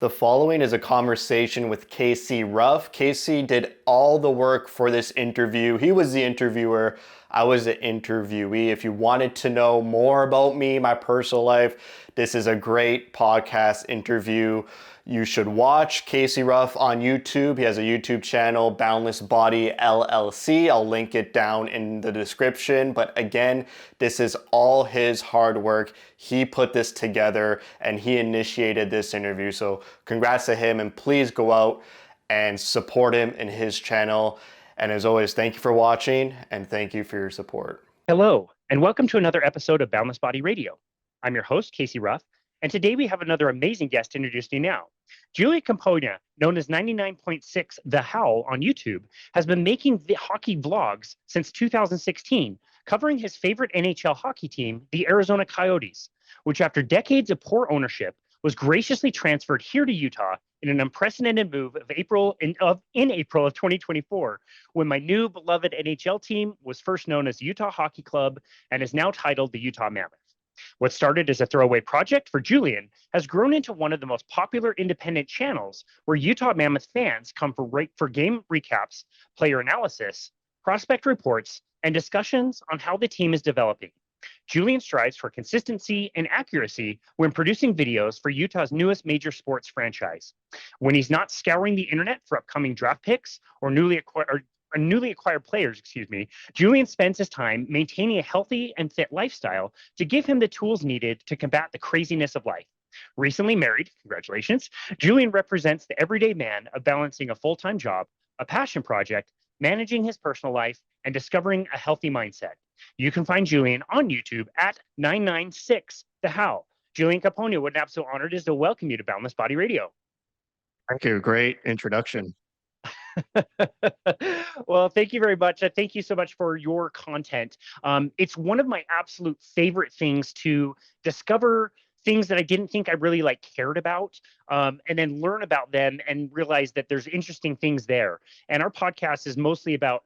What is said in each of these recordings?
The following is a conversation with Casey Ruff. Casey did all the work for this interview. He was the interviewer. I was the interviewee. If you wanted to know more about me, my personal life, this is a great podcast interview. You should watch Casey Ruff on YouTube. He has a YouTube channel, Boundless Body LLC. I'll link it down in the description. But again, this is all his hard work. He put this together and he initiated this interview. So congrats to him, and please go out and support him in his channel. And as always, thank you for watching and thank you for your support. Hello, and welcome to another episode of Boundless Body Radio. I'm your host, Casey Ruff, and today we have another amazing guest to introduce to you now. Julia Campogna, known as 99.6 The Howl on YouTube, has been making the hockey vlogs since 2016, covering his favorite NHL hockey team, the Arizona Coyotes, which after decades of poor ownership was graciously transferred here to Utah in an unprecedented move in April of 2024, when my new beloved NHL team was first known as Utah Hockey Club and is now titled the Utah Mammoth. What started as a throwaway project for Julian has grown into one of the most popular independent channels where Utah Mammoth fans come for game recaps, player analysis, prospect reports, and discussions on how the team is developing. Julian strives for consistency and accuracy when producing videos for Utah's newest major sports franchise. When he's not scouring the internet for upcoming draft picks or newly acquired players, Julian spends his time maintaining a healthy and fit lifestyle to give him the tools needed to combat the craziness of life. Recently married, congratulations, Julian represents the everyday man of balancing a full-time job, a passion project, managing his personal life, and discovering a healthy mindset. You can find Julian on YouTube at 996 The Howl. Julian Campogna, what an absolute honor it is to welcome you to Boundless Body Radio. Thank you. Great introduction. Well, thank you very much. Thank you so much for your content. It's one of my absolute favorite things to discover things that I didn't think I really cared about, and then learn about them and realize that there's interesting things there. And our podcast is mostly about,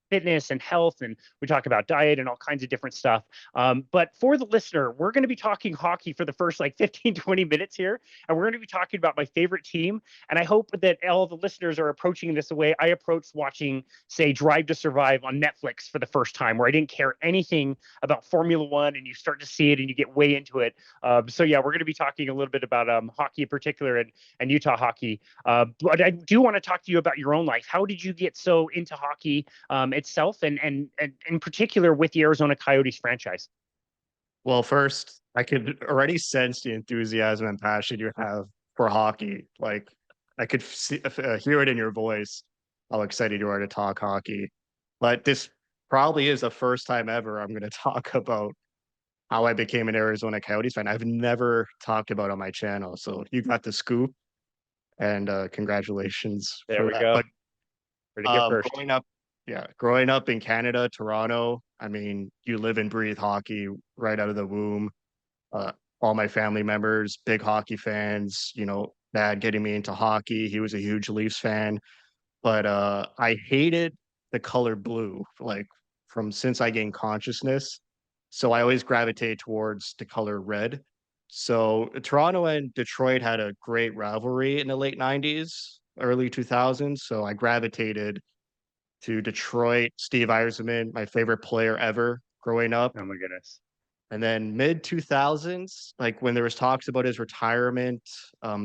fitness and health, and we talk about diet and all kinds of different stuff. But for the listener, we're going to be talking hockey for the first 15, 20 minutes here. And we're going to be talking about my favorite team. And I hope that all the listeners are approaching this the way I approached watching, say, Drive to Survive on Netflix for the first time, where I didn't care anything about Formula One, and you start to see it and you get way into it. So yeah, we're going to be talking a little bit about hockey in particular and Utah hockey. But I do want to talk to you about your own life. How did you get so into hockey itself, and in particular with the Arizona Coyotes franchise? Well, first, I could already sense the enthusiasm and passion you have for hockey. I could hear it in your voice, how excited you are to talk hockey. But this probably is the first time ever I'm going to talk about how I became an Arizona Coyotes fan. I've never talked about it on my channel. So you got the scoop, and congratulations There for we that. go. But Where to get first? growing up in Canada, Toronto, I mean, you live and breathe hockey right out of the womb. Uh, all my family members, big hockey fans, dad getting me into hockey. He was a huge Leafs fan, but I hated the color blue, from since I gained consciousness. So I always gravitated towards the color red. So Toronto and Detroit had a great rivalry in the late 90s, early 2000s. So I gravitated to Detroit. Steve Yzerman, my favorite player ever growing up. Oh my goodness. And then mid 2000s, when there was talks about his retirement,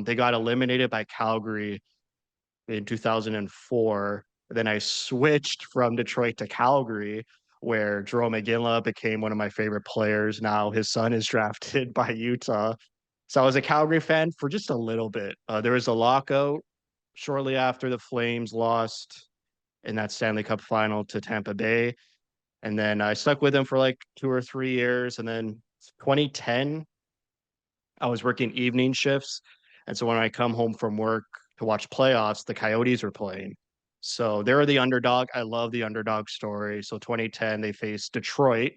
they got eliminated by Calgary in 2004. Then I switched from Detroit to Calgary, where Jerome McGinley became one of my favorite players. Now his son is drafted by Utah. So I was a Calgary fan for just a little bit. There was a lockout shortly after the Flames lost in that Stanley Cup final to Tampa Bay. And then I stuck with them for 2 or 3 years. And then 2010, I was working evening shifts. And so when I come home from work to watch playoffs, the Coyotes were playing. So they're the underdog. I love the underdog story. So 2010, they faced Detroit.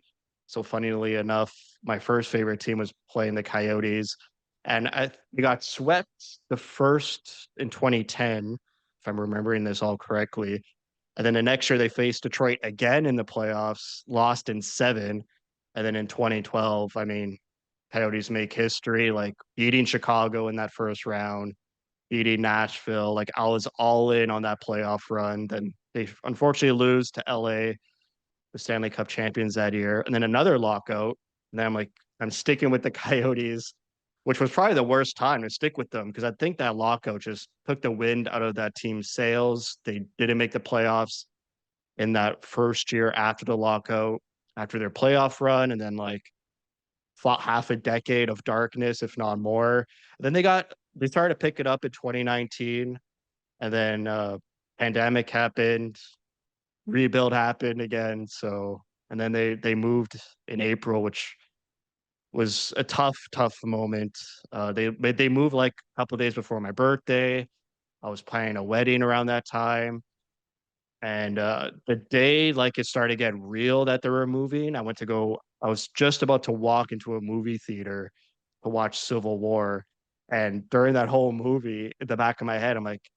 So funnily enough, my first favorite team was playing the Coyotes. And we got swept the first in 2010, if I'm remembering this all correctly. And then the next year they faced Detroit again in the playoffs, lost in 7. And then in 2012, I mean, Coyotes make history, like beating Chicago in that first round, beating Nashville. Like I was all in on that playoff run. Then they unfortunately lose to LA, the Stanley Cup champions that year, and then another lockout. And then I'm like, I'm sticking with the Coyotes, which was probably the worst time to stick with them because I think that lockout just took the wind out of that team's sails. They didn't make the playoffs in that first year after the lockout, after their playoff run, and then like fought half a decade of darkness, if not more. And then they started to pick it up in 2019, and then pandemic happened, rebuild happened again. So and then they moved in April, which was a tough moment. They moved like a couple days before my birthday. I was planning a wedding around that time. And the day like it started to get real that they were moving, I was just about to walk into a movie theater to watch Civil War. And during that whole movie, in the back of my head, I'm like,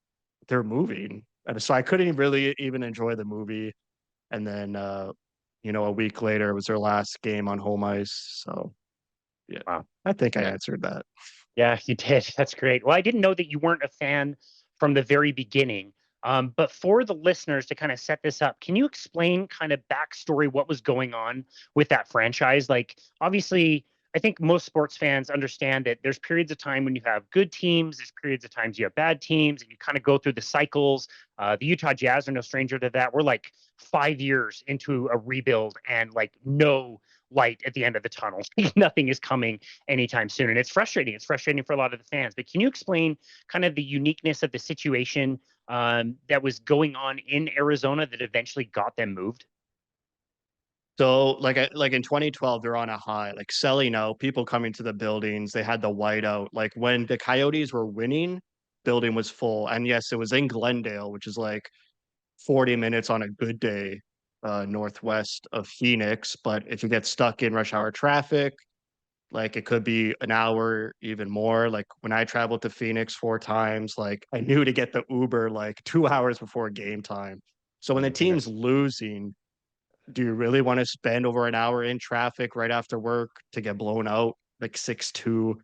they're moving. And so I couldn't really even enjoy the movie. And then a week later it was their last game on home ice. So yeah, Wow. I think I answered that. Yeah, you did. That's great. Well, I didn't know that you weren't a fan from the very beginning. But for the listeners to kind of set this up, can you explain kind of backstory what was going on with that franchise? Like, obviously, I think most sports fans understand that there's periods of time when you have good teams, there's periods of times you have bad teams, and you kind of go through the cycles. The Utah Jazz are no stranger to that. We're like 5 years into a rebuild and like no light at the end of the tunnel. Nothing is coming anytime soon. And it's frustrating. It's frustrating for a lot of the fans. But can you explain kind of the uniqueness of the situation that was going on in Arizona that eventually got them moved? So like in 2012, they're on a high, like selling out, people coming to the buildings. They had the whiteout. Like when the Coyotes were winning, building was full. And yes, it was in Glendale, which is like 40 minutes on a good day, northwest of Phoenix. But if you get stuck in rush hour traffic, like it could be an hour, even more. Like when I traveled to Phoenix 4 times, like I knew to get the Uber like 2 hours before game time. So Oh when the my team's goodness. losing, do you really want to spend over an hour in traffic right after work to get blown out like 6-2?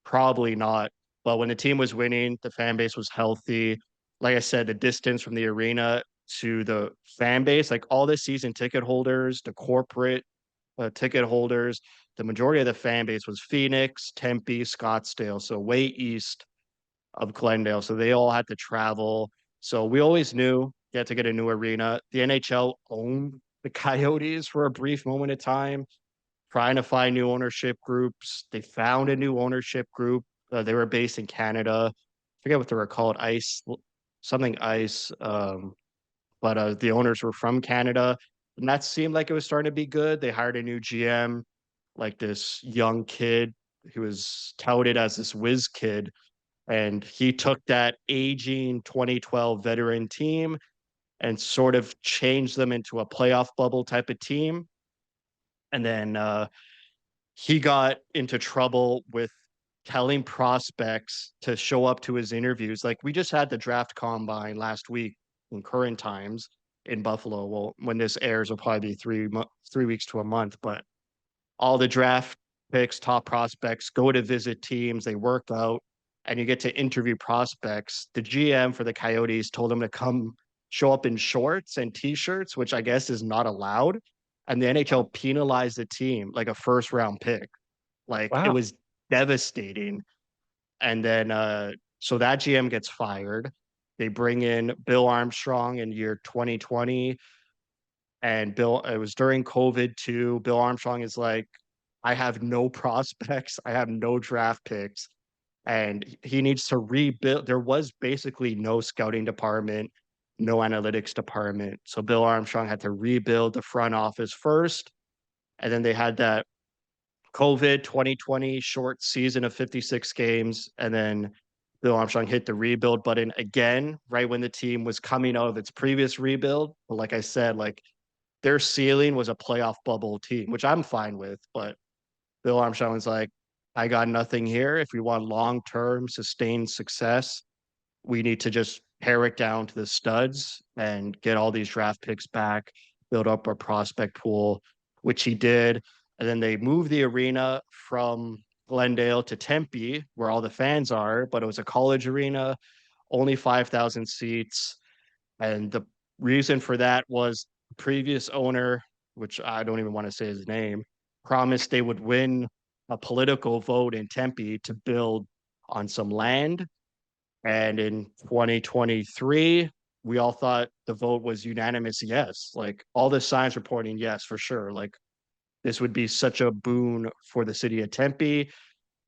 Probably not. But when the team was winning, the fan base was healthy. Like I said, the distance from the arena to the fan base, like all the season ticket holders, the corporate ticket holders, the majority of the fan base was Phoenix, Tempe, Scottsdale, so way east of Glendale. So they all had to travel. So we always knew you had to get a new arena. The NHL owned the Coyotes for a brief moment of time, trying to find new ownership groups. They found a new ownership group. They were based in Canada. I forget what they were called, Ice, something Ice. But the owners were from Canada. And that seemed like it was starting to be good. They hired a new GM, like this young kid who was touted as this whiz kid, and he took that aging 2012 veteran team and sort of changed them into a playoff bubble type of team. And then he got into trouble with telling prospects to show up to his interviews. Like we just had the draft combine last week in current times in Buffalo. Well, when this airs, will probably be 3 weeks to a month. But all the draft picks, top prospects go to visit teams. They work out, and you get to interview prospects. The GM for the Coyotes told them to come show up in shorts and t-shirts, which I guess is not allowed. And the NHL Wow. penalized the team like a first round pick. Like it Wow. was devastating. And then so that GM gets fired. They bring in Bill Armstrong in year 2020. And it was during COVID too. Bill Armstrong is like, I have no prospects, I have no draft picks, and he needs to rebuild. There was basically no scouting department, no analytics department. So Bill Armstrong had to rebuild the front office first. And then they had that COVID 2020 short season of 56 games. And then Bill Armstrong hit the rebuild button again, right when the team was coming out of its previous rebuild. But like I said, like their ceiling was a playoff bubble team, which I'm fine with. But Bill Armstrong was like, I got nothing here. If we want long term sustained success, we need to just pare it down to the studs and get all these draft picks back, build up our prospect pool, which he did. And then they moved the arena from Glendale to Tempe, where all the fans are, but it was a college arena, only 5,000 seats. And the reason for that was the previous owner, which I don't even want to say his name, promised they would win a political vote in Tempe to build on some land. And in 2023, we all thought the vote was unanimous yes. Like all the signs were pointing yes for sure. Like this would be such a boon for the city of Tempe.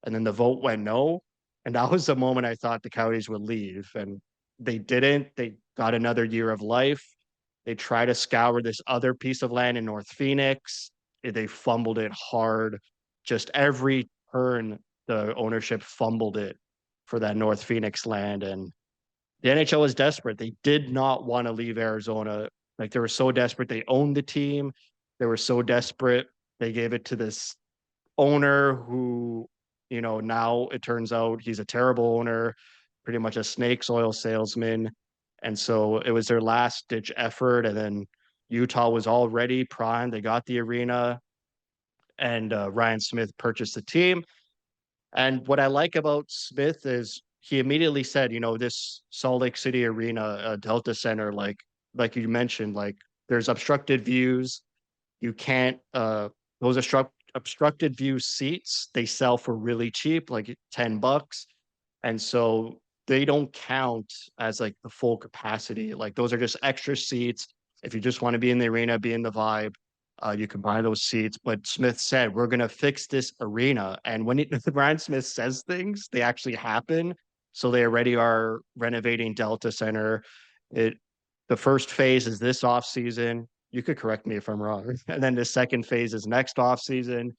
And then the vote went no. And that was the moment I thought the Coyotes would leave. And they didn't. They got another year of life. They tried to scour this other piece of land in North Phoenix. They fumbled it hard. Just every turn, the ownership fumbled it for that North Phoenix land. And the NHL was desperate. They did not want to leave Arizona. Like they were so desperate. They owned the team. They were so desperate. They gave it to this owner who, now it turns out he's a terrible owner, pretty much a snakes oil salesman. And so it was their last ditch effort. And then Utah was already primed. They got the arena, and Ryan Smith purchased the team. And what I like about Smith is he immediately said, this Salt Lake City arena, Delta Center, like you mentioned, like there's obstructed views. You can't those obstructed view seats, they sell for really cheap, like $10. And so they don't count as like the full capacity. Like those are just extra seats. If you just want to be in the arena, be in the vibe, you can buy those seats. But Smith said, we're going to fix this arena. And when Brian Smith says things, they actually happen. So they already are renovating Delta Center. It The first phase is this off season. You could correct me if I'm wrong. And then the second phase is next off season.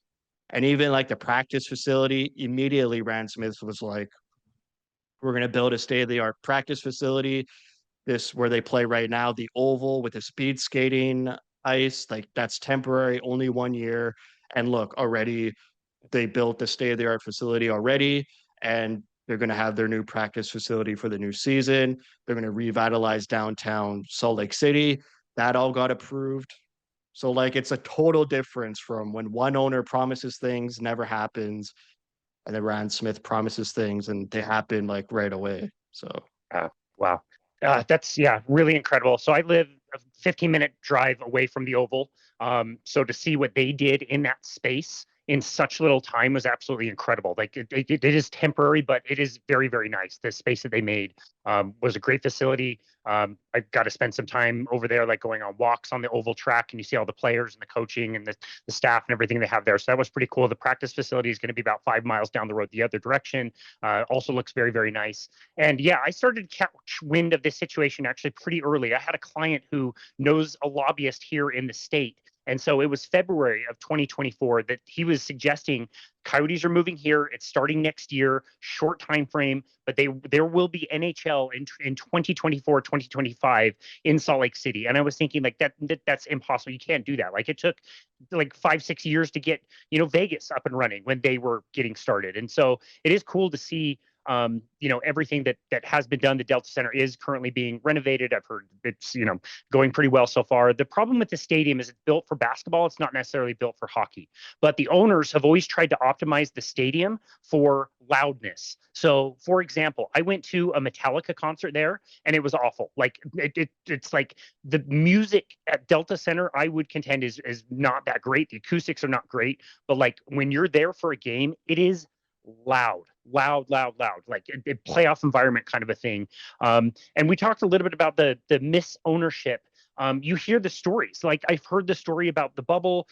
And even like the practice facility, immediately Ryan Smith was like, we're going to build a state-of-the-art practice facility. This where they play right now, the oval with the speed skating ice, like that's temporary, only 1 year. And look, already they built the state-of-the-art facility already, and they're going to have their new practice facility for the new season. They're going to revitalize downtown Salt Lake City. That all got approved. So like it's a total difference from when one owner promises things, never happens, and then Ryan Smith promises things and they happen like right away. So Wow. That's really incredible. So I live a 15-minute drive away from the Oval. So to see what they did in that space in such little time was absolutely incredible. Like it is temporary, but it is very, very nice. The space that they made was a great facility. I got to spend some time over there, like going on walks on the oval track, and you see all the players and the coaching and the staff and everything they have there. So that was pretty cool. The practice facility is going to be about 5 miles down the road the other direction. Also looks very, very nice. And yeah, I started to catch wind of this situation actually pretty early. I had a client who knows a lobbyist here in the state. And so it was February of 2024 that he was suggesting Coyotes are moving here. It's starting next year, short time frame, but there will be NHL in 2024, 2025 in Salt Lake City. And I was thinking like that's impossible. You can't do that. Like it took like 5-6 years to get, Vegas up and running when they were getting started. And so it is cool to see everything that has been done. The Delta Center is currently being renovated. I've heard it's, going pretty well so far. The problem with the stadium is it's built for basketball. It's not necessarily built for hockey, but the owners have always tried to optimize the stadium for loudness. So for example, I went to a Metallica concert there and it was awful. Like it's like the music at Delta Center, I would contend is not that great. The acoustics are not great, but like when you're there for a game, it is loud, like a playoff environment kind of a thing. And we talked a little bit about the misownership. You hear the stories. Like I've heard the story about the bubble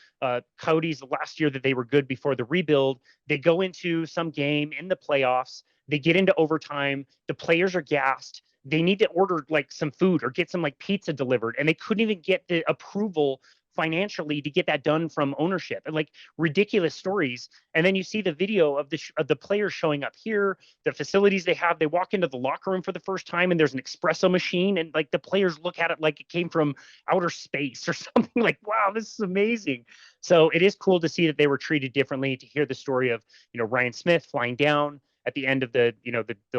Coyotes last year that they were good before the rebuild. They go into some game in the playoffs. They get into overtime. The players are gassed. They need to order like some food or get some like pizza delivered, and they couldn't even get the approval financially to get that done from ownership, and like ridiculous stories. And then you see the video of the players showing up here, the facilities they have. They walk into the locker room for the first time and there's an espresso machine, and like the players look at it like it came from outer space or something. Like, wow, this is amazing. So it is cool to see that they were treated differently, to hear the story of Ryan Smith flying down, at the end of the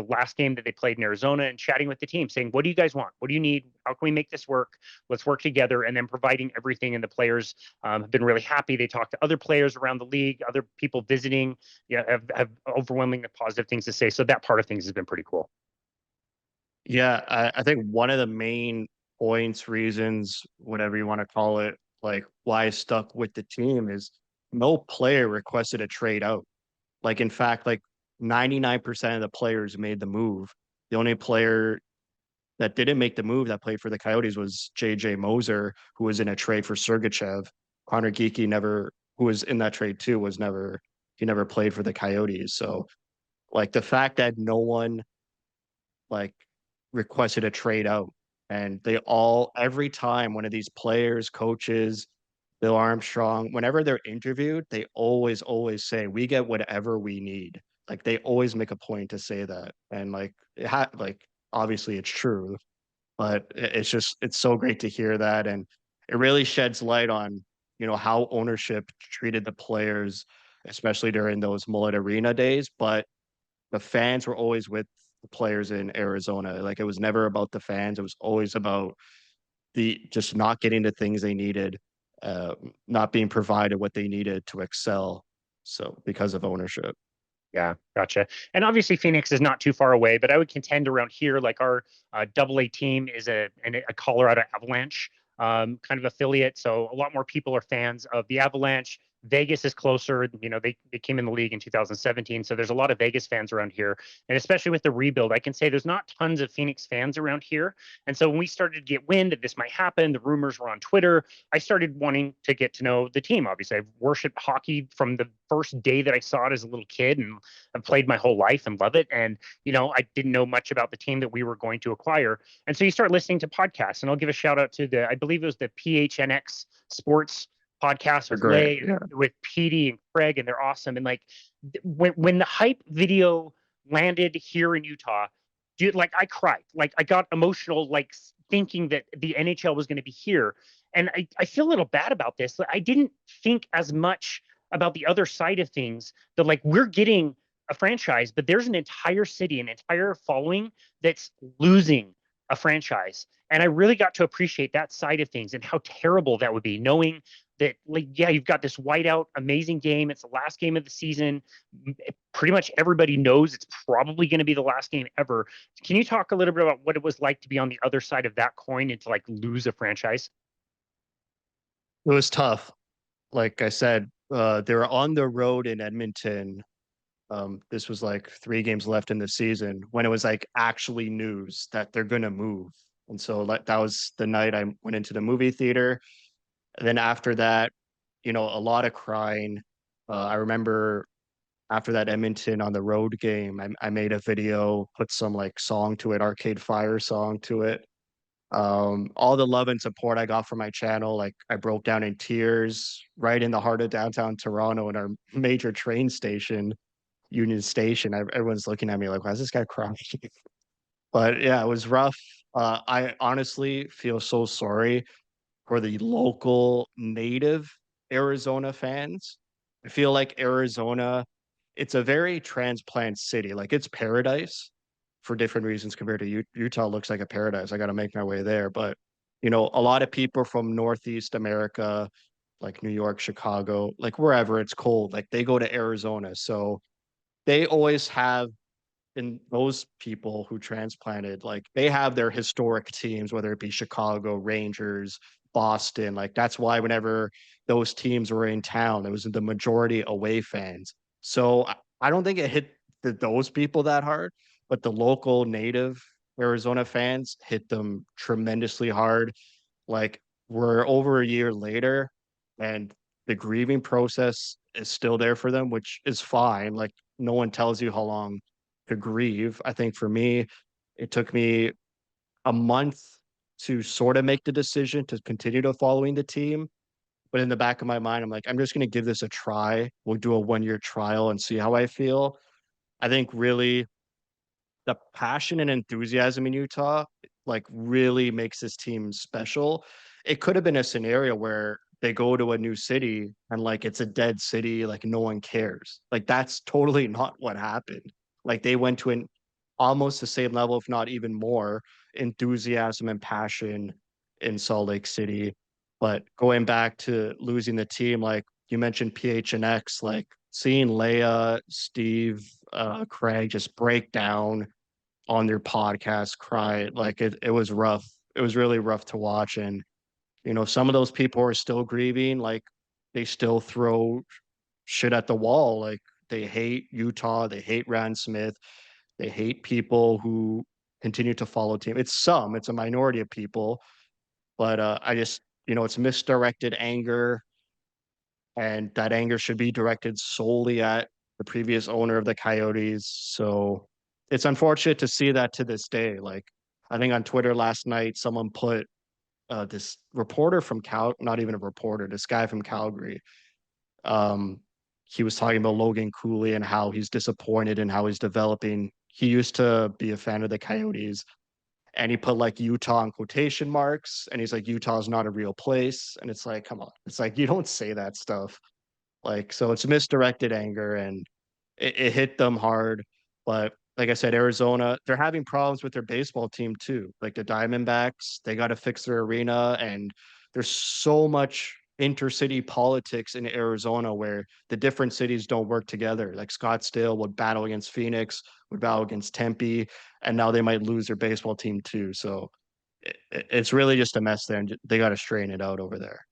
last game that they played in Arizona and chatting with the team, saying, "What do you guys want? What do you need? How can we make this work? Let's work together." And then providing everything, and the players have been really happy. They talked to other players around the league, other people visiting, have overwhelmingly positive things to say. So that part of things has been pretty cool. Yeah, I think one of the main points, reasons, whatever you want to call it, like why I stuck with the team is no player requested a trade out. Like in fact, like 99% of the players made the move. The only player that didn't make the move that played for the Coyotes was JJ Moser, who was in a trade for Sergachev. Connor Geeky never, who was in that trade too, was never he never played for the Coyotes. So like the fact that no one like requested a trade out, and they all every time one of these players, coaches, Bill Armstrong, whenever they're interviewed, they always say we get whatever we need. Like they always make a point to say that, and like like obviously it's true, but it's so great to hear that, and it really sheds light on how ownership treated the players, especially during those Mullet Arena days. But the fans were always with the players in Arizona. Like it was never about the fans. It was always about the just not getting the things they needed, uh, not being provided what they needed to excel. So because of ownership. Yeah, gotcha. And obviously, Phoenix is not too far away, but I would contend around here, like our AA team is a Colorado Avalanche kind of affiliate. So a lot more people are fans of the Avalanche. Vegas is closer. They came in the league in 2017. So there's a lot of Vegas fans around here. And especially with the rebuild, I can say there's not tons of Phoenix fans around here. And so when we started to get wind that this might happen, the rumors were on Twitter. I started wanting to get to know the team. Obviously, I've worshipped hockey from the first day that I saw it as a little kid, and I've played my whole life and love it. And, I didn't know much about the team that we were going to acquire. And so you start listening to podcasts, and I'll give a shout out to I believe it was the PHNX Sports podcast They're with great. Lay, Yeah. with Petey and Craig, and they're awesome. And like when the hype video landed here in Utah, dude, like I cried, like I got emotional, like thinking that the NHL was going to be here. And I feel a little bad about this. I didn't think as much about the other side of things, that like we're getting a franchise, but there's an entire city, an entire following that's losing a franchise. And I really got to appreciate that side of things and how terrible that would be, knowing that, like, yeah, you've got this whiteout, amazing game. It's the last game of the season. Pretty much everybody knows it's probably going to be the last game ever. Can you talk a little bit about what it was like to be on the other side of that coin and to like lose a franchise? It was tough. Like I said, they were on the road in Edmonton. This was like 3 games left in the season when it was like actually news that they're gonna move. And so like that was the night I went into the movie theater. And then after that, a lot of crying. I remember after that Edmonton on the road game, I made a video, put some like song to it, Arcade Fire song to it. All the love and support I got from my channel, like I broke down in tears right in the heart of downtown Toronto in our major train station, Union Station. Everyone's looking at me like, why is this guy crying? But yeah, it was rough. I honestly feel so sorry for the local native Arizona fans. I feel like Arizona, it's a very transplant city. Like it's paradise for different reasons compared to Utah looks like a paradise. I got to make my way there. But, a lot of people from Northeast America, like New York, Chicago, like wherever it's cold, like they go to Arizona. So they always have, and those people who transplanted, like they have their historic teams, whether it be Chicago, Rangers, Boston. Like that's why whenever those teams were in town, it was the majority away fans. So I don't think it hit those people that hard, but the local native Arizona fans hit them tremendously hard. Like we're over a year later, and the grieving process is still there for them, which is fine. Like no one tells you how long to grieve. I think for me, it took me a month to sort of make the decision to continue to following the team. But in the back of my mind, I'm like, I'm just going to give this a try. We'll do a 1 year trial and see how I feel. I think really the passion and enthusiasm in Utah like really makes this team special. It could have been a scenario where they go to a new city and like it's a dead city, like no one cares. Like that's totally not what happened. Like they went to an almost the same level, if not even more, enthusiasm and passion in Salt Lake City. But going back to losing the team, like you mentioned PHNX, like seeing Leia, Steve, Craig just break down on their podcast, cry, like it was rough. It was really rough to watch. And, some of those people are still grieving, like they still throw shit at the wall. Like they hate Utah, they hate Rand Smith, they hate people who continue to follow team. It's a minority of people, but I just, it's misdirected anger, and that anger should be directed solely at the previous owner of the Coyotes. So it's unfortunate to see that to this day. Like I think on Twitter last night, someone put this reporter from not even a reporter, this guy from Calgary. Um, he was talking about Logan Cooley and how he's disappointed in how he's developing. He used to be a fan of the Coyotes, and he put like Utah in quotation marks, and he's like, Utah's not a real place. And it's like, come on. It's like, you don't say that stuff. Like, so it's misdirected anger, and it hit them hard. But like I said, Arizona, they're having problems with their baseball team too. Like the Diamondbacks, they got to fix their arena, and there's so much intercity politics in Arizona where the different cities don't work together. Like Scottsdale would battle against Phoenix, would battle against Tempe, and now they might lose their baseball team too. So it's really just a mess there, and they got to straighten it out over there.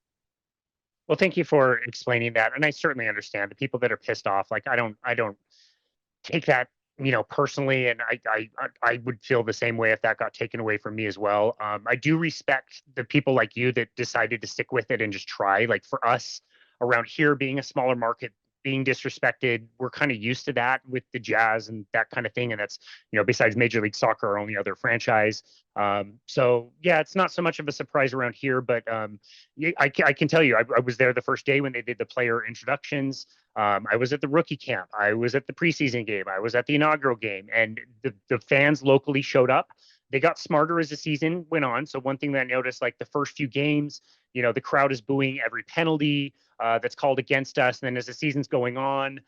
Well, thank you for explaining that, and I certainly understand the people that are pissed off. Like I don't take that personally, and I would feel the same way if that got taken away from me as well. I do respect the people like you that decided to stick with it and just try. Like for us around here, being a smaller market, being disrespected, we're kind of used to that with the Jazz and that kind of thing. And that's besides Major League Soccer, our only other franchise. So yeah, it's not so much of a surprise around here, but I can tell you, I was there the first day when they did the player introductions. I was at the rookie camp. I was at the preseason game. I was at the inaugural game, and the fans locally showed up. They got smarter as the season went on. So one thing that I noticed, like the first few games, the crowd is booing every penalty that's called against us. And then as the season's going on,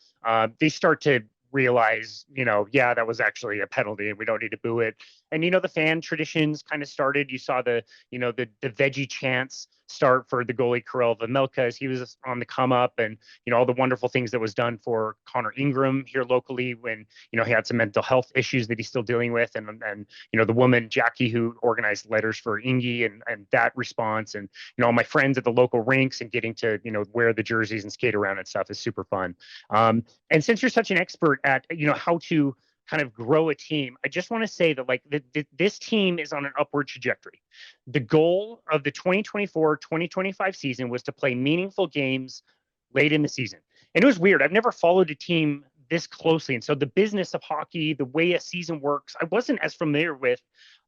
they start to realize, yeah, that was actually a penalty and we don't need to boo it. And, the fan traditions kind of started. You saw the veggie chants start for the goalie Karel Vejmelka as he was on the come up, and, all the wonderful things that was done for Connor Ingram here locally when, he had some mental health issues that he's still dealing with. And the woman, Jackie, who organized letters for Ingy and that response, and, all my friends at the local rinks and getting to, wear the jerseys and skate around and stuff is super fun. And since you're such an expert at, how to kind of grow a team, I just want to say that like this team is on an upward trajectory. The goal of the 2024-2025 season was to play meaningful games late in the season. And it was weird. I've never followed a team this closely. And so the business of hockey, the way a season works, I wasn't as familiar with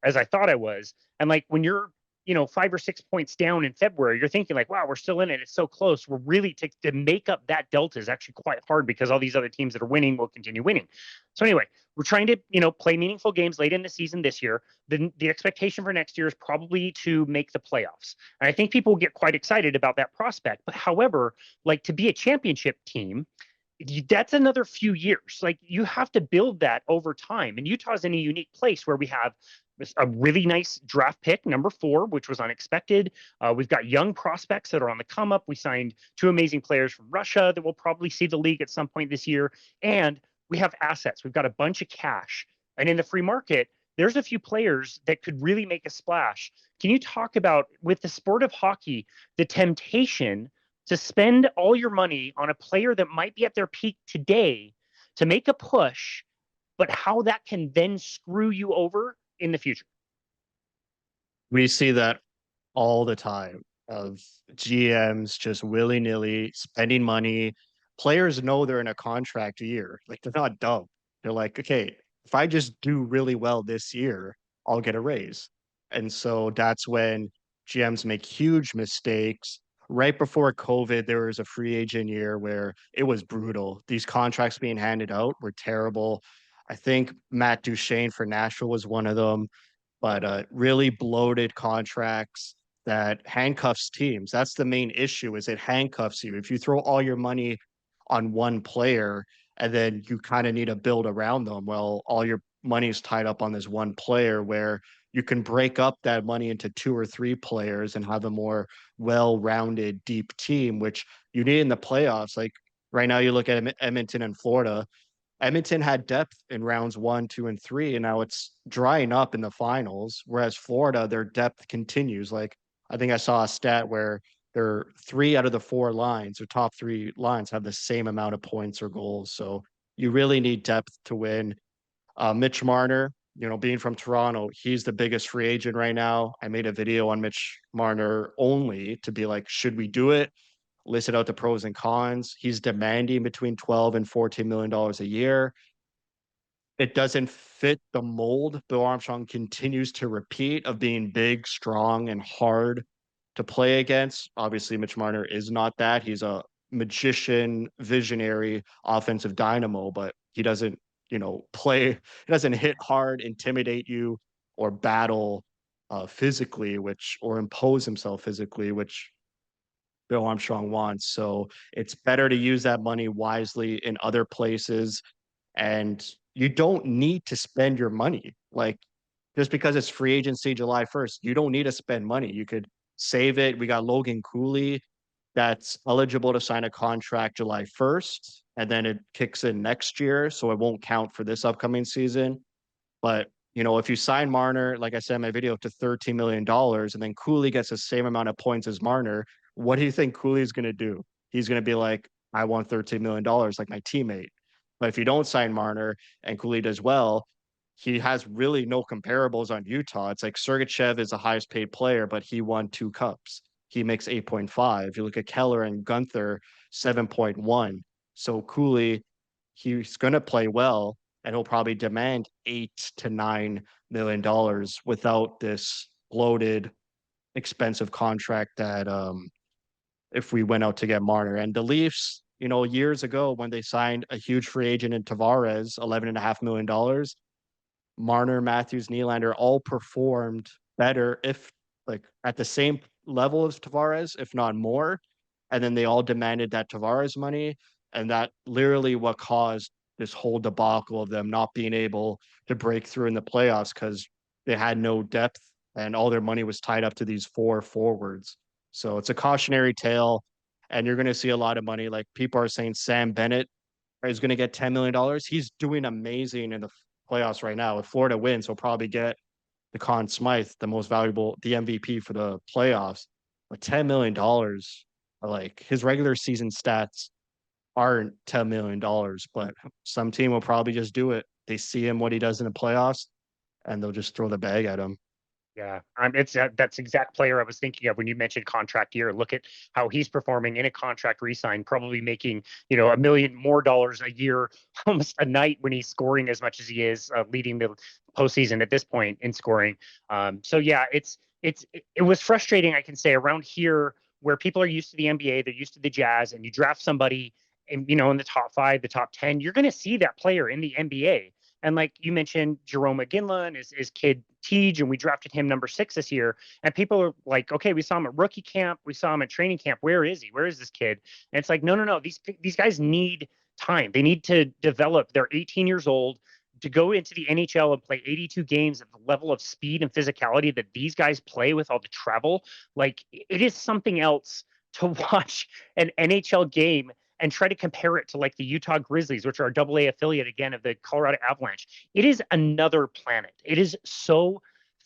as I thought I was. And like when you're 5 or 6 points down in February, you're thinking like, wow, we're still in it. It's so close. We're really to make up that delta is actually quite hard because all these other teams that are winning will continue winning. So anyway, we're trying to, play meaningful games late in the season this year. The expectation for next year is probably to make the playoffs. And I think people get quite excited about that prospect. But however, like to be a championship team, that's another few years. Like you have to build that over time. And Utah's in a unique place where we have a really nice draft pick, number 4, which was unexpected. We've got young prospects that are on the come up. We signed 2 amazing players from Russia that will probably see the league at some point this year. And we have assets. We've got a bunch of cash. And in the free market, there's a few players that could really make a splash. Can you talk about, with the sport of hockey, the temptation to spend all your money on a player that might be at their peak today to make a push, but how that can then screw you over in the future? We see that all the time of GMs just willy-nilly spending money. Players know they're in a contract year. Like they're not dumb. They're like, okay, if I just do really well this year, I'll get a raise. And so that's when GMs make huge mistakes. Right before COVID, there was a free agent year where it was brutal. These contracts being handed out were terrible. I think Matt Duchene for Nashville was one of them, but really bloated contracts that handcuffs teams. That's the main issue, is it handcuffs you. If you throw all your money on one player, and then you kind of need to build around them. Well, all your money is tied up on this one player where you can break up that money into two or three players and have a more well-rounded, deep team, which you need in the playoffs. Like right now, you look at Edmonton and Florida. Edmonton had depth in rounds 1, 2, and 3, and now it's drying up in the finals. Whereas Florida, their depth continues. Like I think I saw a stat where their 3 out of the 4 lines, their top 3 lines, have the same amount of points or goals. So you really need depth to win. Mitch Marner, being from Toronto, he's the biggest free agent right now. I made a video on Mitch Marner only to be like, should we do it? Listed out the pros and cons. He's demanding between 12 and 14 million dollars a year. It doesn't fit the mold Bill Armstrong continues to repeat of being big, strong, and hard to play against. Obviously, Mitch Marner is not that. He's a magician, visionary, offensive dynamo, but he doesn't, he doesn't hit hard, intimidate you, or battle physically, or impose himself physically, which Bill Armstrong wants. So it's better to use that money wisely in other places. And you don't need to spend your money. Like just because it's free agency July 1st, you don't need to spend money. You could save it. We got Logan Cooley that's eligible to sign a contract July 1st, and then it kicks in next year. So it won't count for this upcoming season. But if you sign Marner, like I said in my video, to $13 million, and then Cooley gets the same amount of points as Marner, what do you think Cooley's going to do? He's going to be like, I want $13 million like my teammate. But if you don't sign Marner and Cooley does well, he has really no comparables on Utah. It's like Sergachev is the highest paid player, but he won 2 cups. He makes 8.5. You look at Keller and Gunther, 7.1. So Cooley, he's going to play well, and he'll probably demand $8 to $9 million without this bloated, expensive contract that if we went out to get Marner. And the Leafs, years ago when they signed a huge free agent in Tavares, $11.5 million, Marner, Matthews, Nylander all performed better, if like at the same level as Tavares, if not more. And then they all demanded that Tavares money. And that literally what caused this whole debacle of them not being able to break through in the playoffs because they had no depth and all their money was tied up to these 4 forwards. So it's a cautionary tale. And you're going to see a lot of money. Like people are saying Sam Bennett is going to get $10 million. He's doing amazing in the playoffs right now. If Florida wins, he'll probably get the Conn Smythe, the MVP for the playoffs. But $10 million, like his regular season stats aren't $10 million, but some team will probably just do it. They see him, what he does in the playoffs, and they'll just throw the bag at him. Yeah, it's that's exact player I was thinking of when you mentioned contract year. Look at how he's performing in a contract re-sign, probably making $1 million more a year, almost a night when he's scoring as much as he is, leading the postseason at this point in scoring. So yeah, it was frustrating. I can say around here where people are used to the NBA, they're used to the Jazz, and you draft somebody, and in the top 5, the top 10, you're going to see that player in the NBA. And like you mentioned, Jerome McGinley is kid Tej, and we drafted him number 6 this year. And people are like, okay, we saw him at rookie camp, we saw him at training camp. Where is he? Where is this kid? And it's like, no. These guys need time. They need to develop. They're 18 years old to go into the NHL and play 82 games at the level of speed and physicality that these guys play with all the travel. Like it is something else to watch an NHL game and try to compare it to like the Utah Grizzlies, which are a AA affiliate again of the Colorado Avalanche. It is another planet. It is so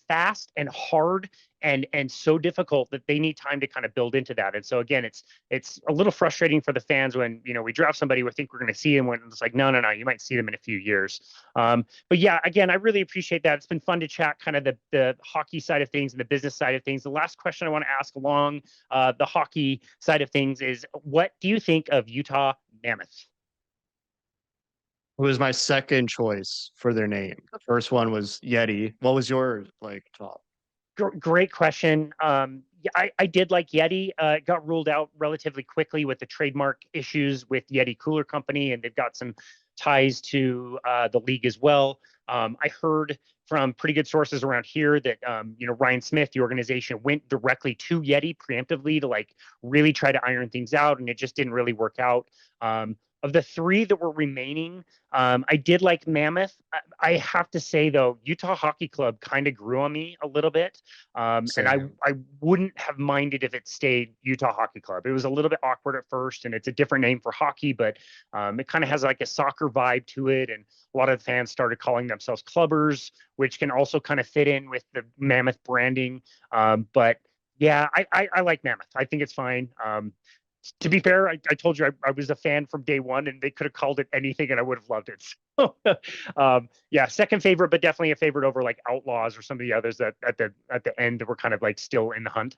fast and hard and so difficult that they need time to kind of build into that. And so again, it's a little frustrating for the fans when we draft somebody we think we're going to see him when it's like no, you might see them in a few years. But yeah, again, I really appreciate that. It's been fun to chat kind of the hockey side of things and the business side of things. The last question I want to ask along the hockey side of things is, what do you think of Utah Mammoth? It was my second choice for their name. The first one was Yeti. What was your top? Great question. Yeah, I did like Yeti. It got ruled out relatively quickly with the trademark issues with Yeti Cooler Company, and they've got some ties to the league as well. I heard from pretty good sources around here that Ryan Smith, the organization, went directly to Yeti preemptively to like really try to iron things out, and it just didn't really work out. Of the three that were remaining, I did like Mammoth. I have to say though, Utah Hockey Club kind of grew on me a little bit, and I Same. I wouldn't have minded if it stayed Utah Hockey Club. It was a little bit awkward at first, and it's a different name for hockey, but it kind of has like a soccer vibe to it, and a lot of the fans started calling themselves clubbers, which can also kind of fit in with the Mammoth branding. But yeah, I like Mammoth. I think it's fine. To be fair, I told you I was a fan from day one, and they could have called it anything, and I would have loved it. So, yeah, second favorite, but definitely a favorite over like Outlaws or some of the others that at the end were kind of like still in the hunt.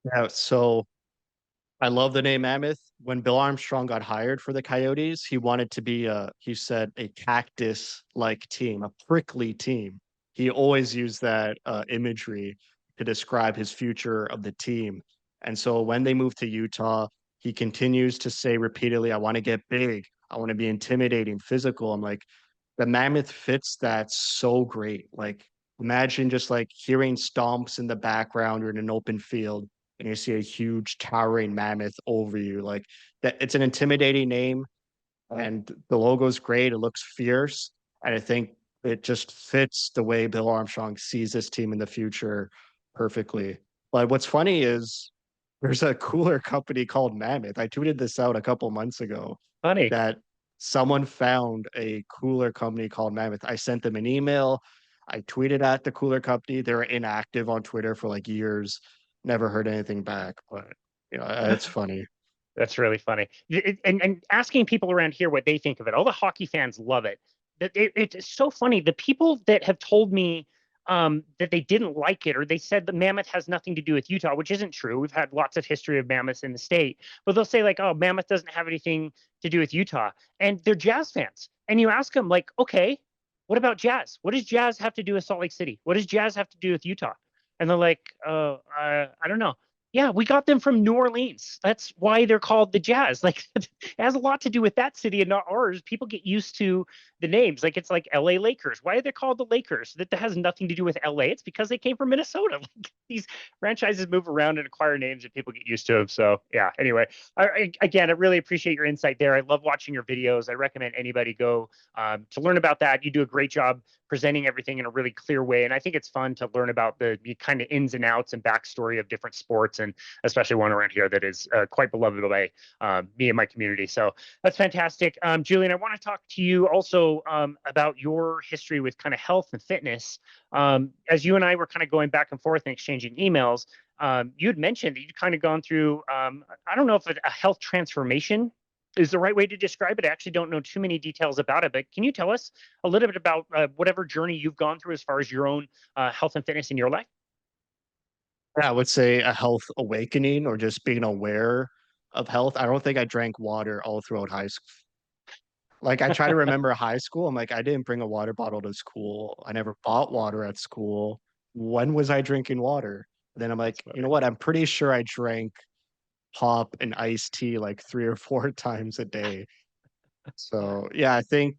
Yeah, so I love the name Mammoth. When Bill Armstrong got hired for the Coyotes, he wanted to be he said a cactus-like team, a prickly team. He always used that imagery to describe his future of the team. And so when they moved to Utah, he continues to say repeatedly, I want to get big. I want to be intimidating, physical. I'm like, the Mammoth fits that so great. Like, imagine just like hearing stomps in the background or in an open field and you see a huge towering mammoth over you. Like that, it's an intimidating name, and the logo's great. It looks fierce, and I think it just fits the way Bill Armstrong sees this team in the future perfectly. But what's funny is there's a cooler company called Mammoth. I tweeted this out a couple months ago Funny. that someone found a cooler company called Mammoth. I sent them an email. I tweeted at the cooler company. They were inactive on Twitter for like years. Never heard anything back, but it's funny. That's really funny. And asking people around here what they think of it. All the hockey fans love it. It's so funny. The people that have told me that they didn't like it, or they said the Mammoth has nothing to do with Utah, which isn't true. We've had lots of history of mammoths in the state, but they'll say like, "Oh, Mammoth doesn't have anything to do with Utah," and they're Jazz fans. And you ask them like, "Okay, what about Jazz? What does Jazz have to do with Salt Lake City? What does Jazz have to do with Utah?" And they're like, I don't know. Yeah, we got them from New Orleans. That's why they're called the Jazz. Like it has a lot to do with that city and not ours. People get used to the names. Like it's like LA Lakers. Why are they called the Lakers? That has nothing to do with LA. It's because they came from Minnesota. Like these franchises move around and acquire names and people get used to them. So yeah, anyway, again, I really appreciate your insight there. I love watching your videos. I recommend anybody go to learn about that. You do a great job presenting everything in a really clear way. And I think it's fun to learn about the kind of ins and outs and backstory of different sports, and especially one around here that is quite beloved by me and my community. So that's fantastic. Julian, I want to talk to you also about your history with kind of health and fitness. As you and I were kind of going back and forth and exchanging emails, you had mentioned that you'd kind of gone through, I don't know if a health transformation is the right way to describe it. I actually don't know too many details about it, but can you tell us a little bit about whatever journey you've gone through as far as your own health and fitness in your life? Yeah, I would say a health awakening or just being aware of health. I don't think I drank water all throughout high school. Like I try to remember high school. I'm like, I didn't bring a water bottle to school. I never bought water at school. When was I drinking water? Then I'm That's like, you know funny. what? I'm pretty sure I drank pop and iced tea like 3 or 4 times a day. So yeah, I think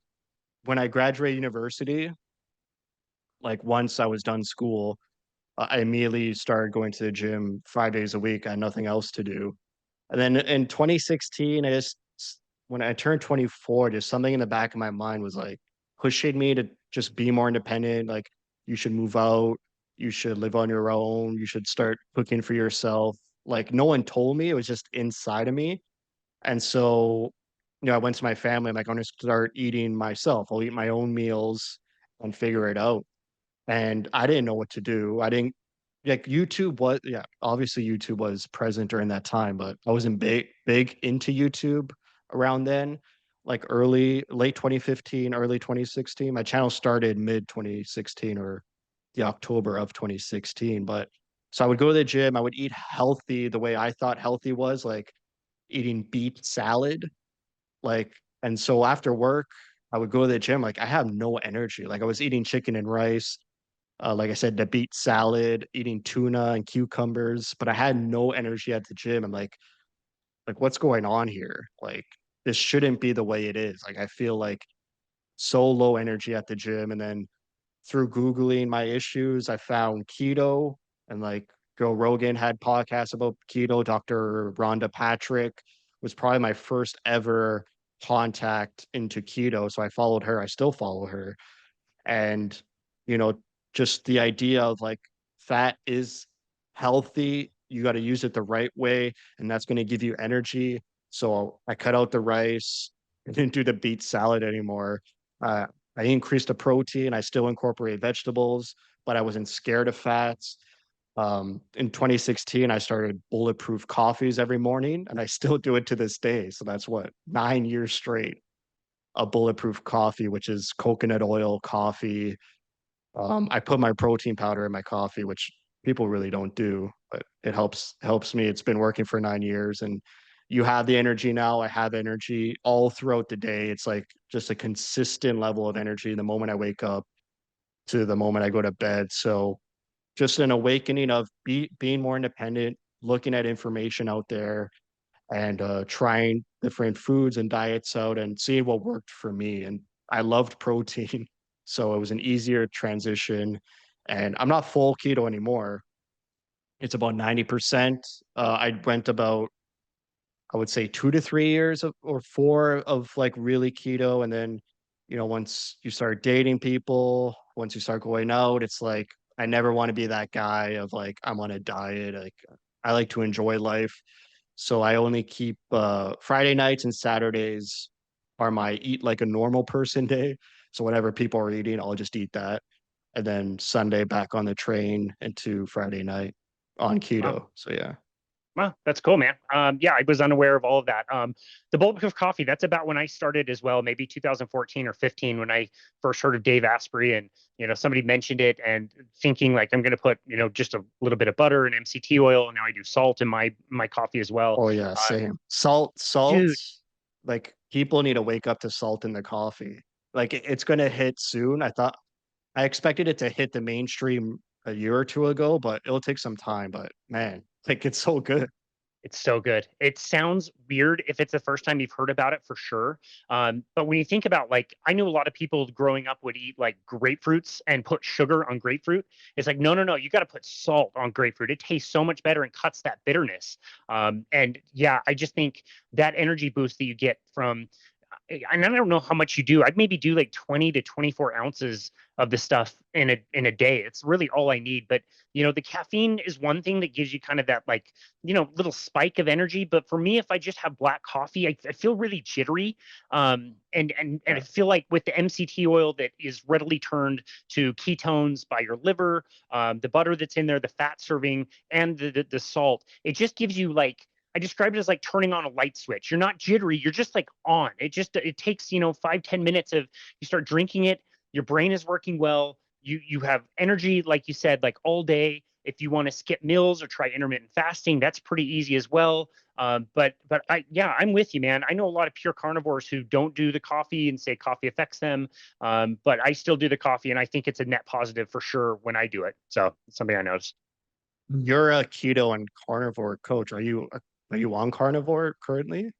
when I graduated university, like once I was done school, I immediately started going to the gym 5 days a week. I had nothing else to do. And then in 2016, when I turned 24, just something in the back of my mind was like pushing me to just be more independent. Like you should move out, you should live on your own, you should start cooking for yourself. Like no one told me, it was just inside of me. And so, I went to my family. I'm like, I'm gonna start eating myself. I'll eat my own meals and figure it out. And I didn't know what to do. I didn't like YouTube was yeah, obviously YouTube was present during that time, but I wasn't big into YouTube around then. Like late 2015, early 2016. My channel started mid 2016 or the October of 2016. But so I would go to the gym, I would eat healthy the way I thought healthy was, like eating beet salad. Like, and so after work, I would go to the gym. Like I have no energy. Like I was eating chicken and rice, like I said, the beet salad, eating tuna and cucumbers, but I had no energy at the gym. I'm like, what's going on here? Like, this shouldn't be the way it is. Like, I feel like so low energy at the gym. And then through Googling my issues, I found keto, and like Joe Rogan had podcasts about keto, Dr. Rhonda Patrick. was probably my first ever contact into keto. So I followed her. I still follow her. And, you know, just the idea of like fat is healthy. You got to use it the right way, and that's going to give you energy. So I cut out the rice. I didn't do the beet salad anymore. Uh, I increased the protein. I still incorporate vegetables, but I wasn't scared of fats. In 2016, I started bulletproof coffees every morning, and I still do it to this day. So that's what, 9 years straight of bulletproof coffee, which is coconut oil coffee. I put my protein powder in my coffee, which people really don't do, but it helps me. It's been working for 9 years, and you have the energy now. I have energy all throughout the day. It's like just a consistent level of energy the moment I wake up to the moment I go to bed. So just an awakening of being more independent, looking at information out there, and trying different foods and diets out and seeing what worked for me. And I loved protein, so it was an easier transition. And I'm not full keto anymore. It's about 90%. I went about, I would say, 2 to 3 years of, or four of like really keto. And then, once you start dating people, once you start going out, it's like, I never want to be that guy of like, I'm on a diet. Like, I like to enjoy life. So I only keep Friday nights and Saturdays are my eat like a normal person day. So whatever people are eating, I'll just eat that. And then Sunday back on the train into Friday night on Wow. keto. So yeah. Well, that's cool, man. Yeah, I was unaware of all of that. The bulletproof coffee, that's about when I started as well, maybe 2014 or 15, when I first heard of Dave Asprey, and somebody mentioned it, and thinking like I'm going to put just a little bit of butter and MCT oil, and now I do salt in my coffee as well. Oh yeah, Uh, same. Salt, Dude, like people need to wake up to salt in the coffee. Like it's gonna hit soon. I expected it to hit the mainstream a year or two ago, but it'll take some time. But man, like it's so good. it's so good. It sounds weird if it's the first time you've heard about it, for sure. But when you think about, like, I knew a lot of people growing up would eat like grapefruits and put sugar on grapefruit. It's like, no, no, no, you got to put salt on grapefruit. It tastes so much better and cuts that bitterness. And yeah, I just think that energy boost that you get from, and I don't know how much you do. I'd maybe do like 20 to 24 ounces of the stuff in a day. It's really all I need. But the caffeine is one thing that gives you kind of that, like, little spike of energy. But for me, if I just have black coffee, I feel really jittery. And I Yeah. feel like with the MCT oil that is readily turned to ketones by your liver, the butter that's in there, the fat serving, and the salt, it just gives you, like, I describe it as like turning on a light switch. You're not jittery. You're just like on. It takes 5-10 minutes of, you start drinking it. Your brain is working well. You have energy, like you said, like all day. If you want to skip meals or try intermittent fasting, that's pretty easy as well. But I'm with you, man. I know a lot of pure carnivores who don't do the coffee and say coffee affects them. But I still do the coffee, and I think it's a net positive for sure when I do it. So it's something I noticed. You're a keto and carnivore coach. Are you on carnivore currently?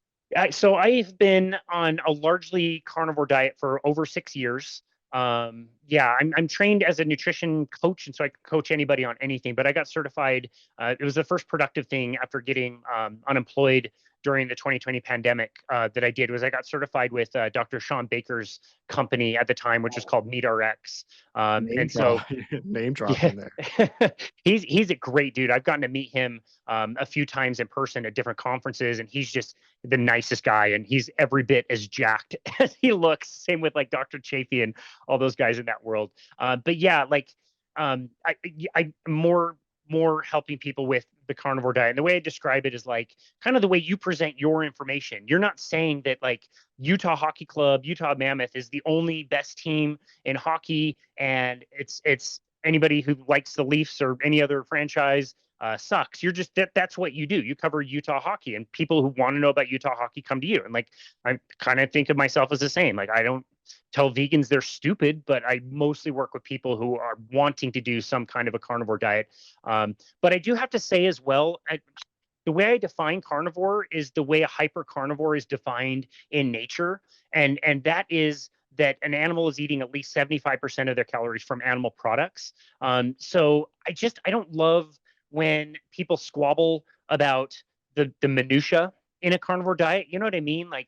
So I've been on a largely carnivore diet for over 6 years. Yeah, I'm trained as a nutrition coach, and so I can coach anybody on anything. But I got certified. It was the first productive thing after getting unemployed during the 2020 pandemic that I did, was I got certified with Dr. Sean Baker's company at the time, which is Oh, called MeatRx. name And so drop, name yeah, dropping there. he's a great dude. I've gotten to meet him a few times in person at different conferences, and he's just the nicest guy. And he's every bit as jacked as he looks. Same with like Dr. Chafee and all those guys in that world. But yeah, like I'm more helping people with the carnivore diet. And the way I describe it is like kind of the way you present your information. You're not saying that like Utah Hockey Club, Utah Mammoth is the only best team in hockey, and it's anybody who likes the Leafs or any other franchise sucks. You're just that's what you do. You cover Utah hockey, and people who want to know about Utah hockey come to you. And like I kind of think of myself as the same. Like I don't tell vegans they're stupid, but I mostly work with people who are wanting to do some kind of a carnivore diet. But I do have to say as well, the way I define carnivore is the way a hyper carnivore is defined in nature, and that is that an animal is eating at least 75% of their calories from animal products. So I don't love when people squabble about the minutia. in a carnivore diet. You know what I mean? Like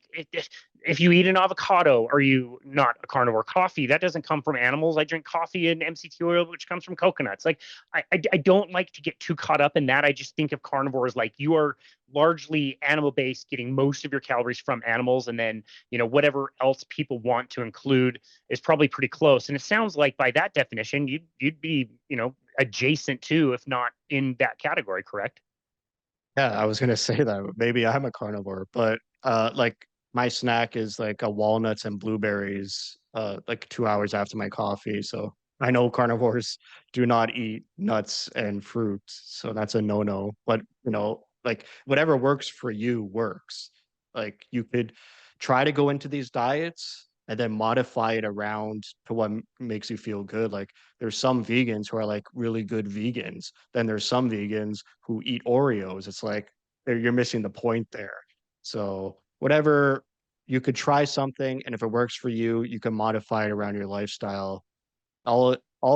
if you eat an avocado, are you not a carnivore? Coffee, that doesn't come from animals. I drink coffee and MCT oil, which comes from coconuts. Like I don't like to get too caught up in that. I just think of carnivores like you are largely animal based, getting most of your calories from animals, and then whatever else people want to include is probably pretty close. And it sounds like by that definition, you'd be adjacent to, if not in that category, correct? Yeah, I was gonna say that maybe I'm a carnivore, but like my snack is like a walnuts and blueberries, like 2 hours after my coffee. So I know carnivores do not eat nuts and fruits, so that's a no-no. But like whatever works for you works. Like you could try to go into these diets and then modify it around to what makes you feel good. Like there's some vegans who are like really good vegans. Then there's some vegans who eat Oreos. It's like you're missing the point there. So whatever, you could try something, and if it works for you, you can modify it around your lifestyle. All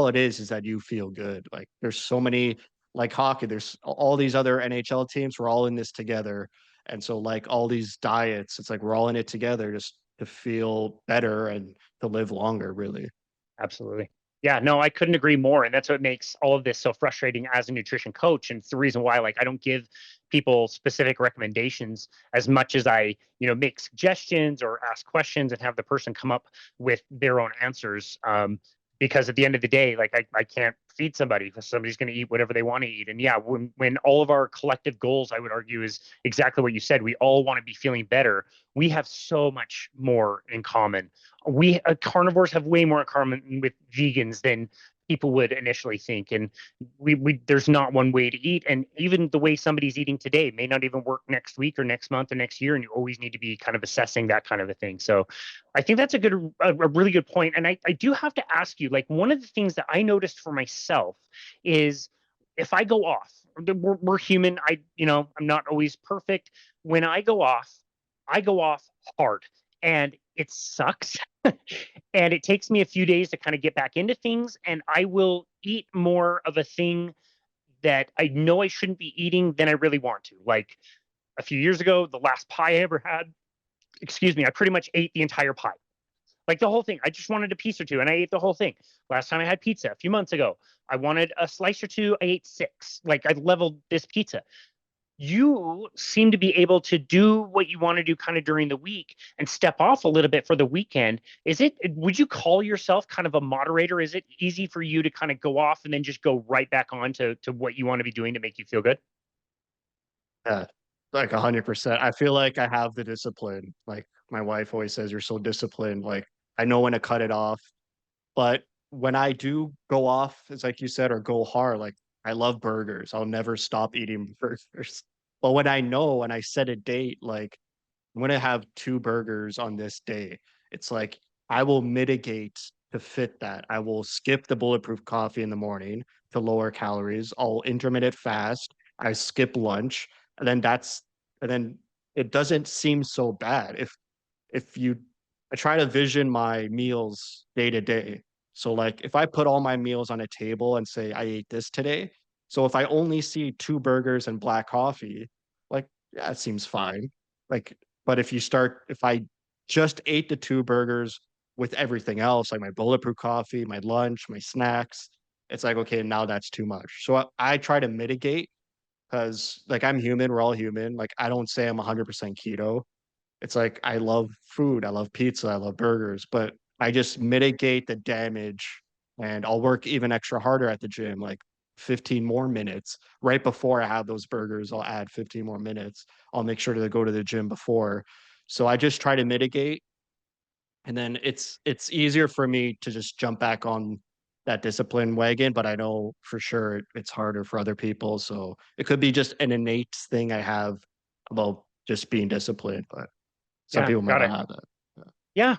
it is that you feel good. Like there's so many, like hockey, there's all these other NHL teams. We're all in this together, and so like all these diets, it's like we're all in it together just to feel better and to live longer, really. Absolutely. Yeah, no, I couldn't agree more. And that's what makes all of this so frustrating as a nutrition coach. And it's the reason why, like, I don't give people specific recommendations as much as I, make suggestions or ask questions and have the person come up with their own answers. Because at the end of the day, like I can't feed somebody because somebody's going to eat whatever they want to eat. And yeah, when all of our collective goals, I would argue, is exactly what you said. We all want to be feeling better. We have so much more in common. We carnivores have way more in common with vegans than people would initially think. And we there's not one way to eat, and even the way somebody's eating today may not even work next week or next month or next year, and you always need to be kind of assessing that kind of a thing. So I think that's a really good point. And I do have to ask you, like, one of the things that I noticed for myself is if I go off, we're human. I'm not always perfect. When I go off hard, and it sucks. And it takes me a few days to kind of get back into things, and I will eat more of a thing that I know I shouldn't be eating than I really want to. Like a few years ago, the last pie I ever had, excuse me, I pretty much ate the entire pie. Like the whole thing. I just wanted a piece or two and I ate the whole thing. Last time I had pizza a few months ago, I wanted a slice or two. I ate six. Like I leveled this pizza. You seem to be able to do what you want to do kind of during the week and step off a little bit for the weekend. Would you call yourself kind of a moderator? Is it easy for you to kind of go off and then just go right back on to what you want to be doing to make you feel good? Yeah, like 100%. I feel like I have the discipline. Like my wife always says, you're so disciplined. Like I know when to cut it off. But when I do go off, it's like you said, or go hard, like I love burgers. I'll never stop eating burgers. But when I know and I set a date, like I'm gonna have two burgers on this day, it's like I will mitigate to fit that. I will skip the bulletproof coffee in the morning to lower calories. I'll intermittent fast. I skip lunch, and then it doesn't seem so bad if you I try to vision my meals day to day. So like if I put all my meals on a table and say I ate this today, so if I only see two burgers and black coffee, like yeah, it seems fine. Like, but if I just ate the two burgers with everything else, like my bulletproof coffee, my lunch, my snacks, it's like, okay, now that's too much. So I try to mitigate because like I'm human, we're all human. Like I don't say I'm 100% keto. It's like I love food, I love pizza, I love burgers, but I just mitigate the damage and I'll work even extra harder at the gym, like 15 more minutes. Right before I have those burgers, I'll add 15 more minutes. I'll make sure to go to the gym before. So I just try to mitigate, and then it's easier for me to just jump back on that discipline wagon, but I know for sure it's harder for other people. So it could be just an innate thing I have about just being disciplined, but some Yeah, people might got not it. have that. Yeah.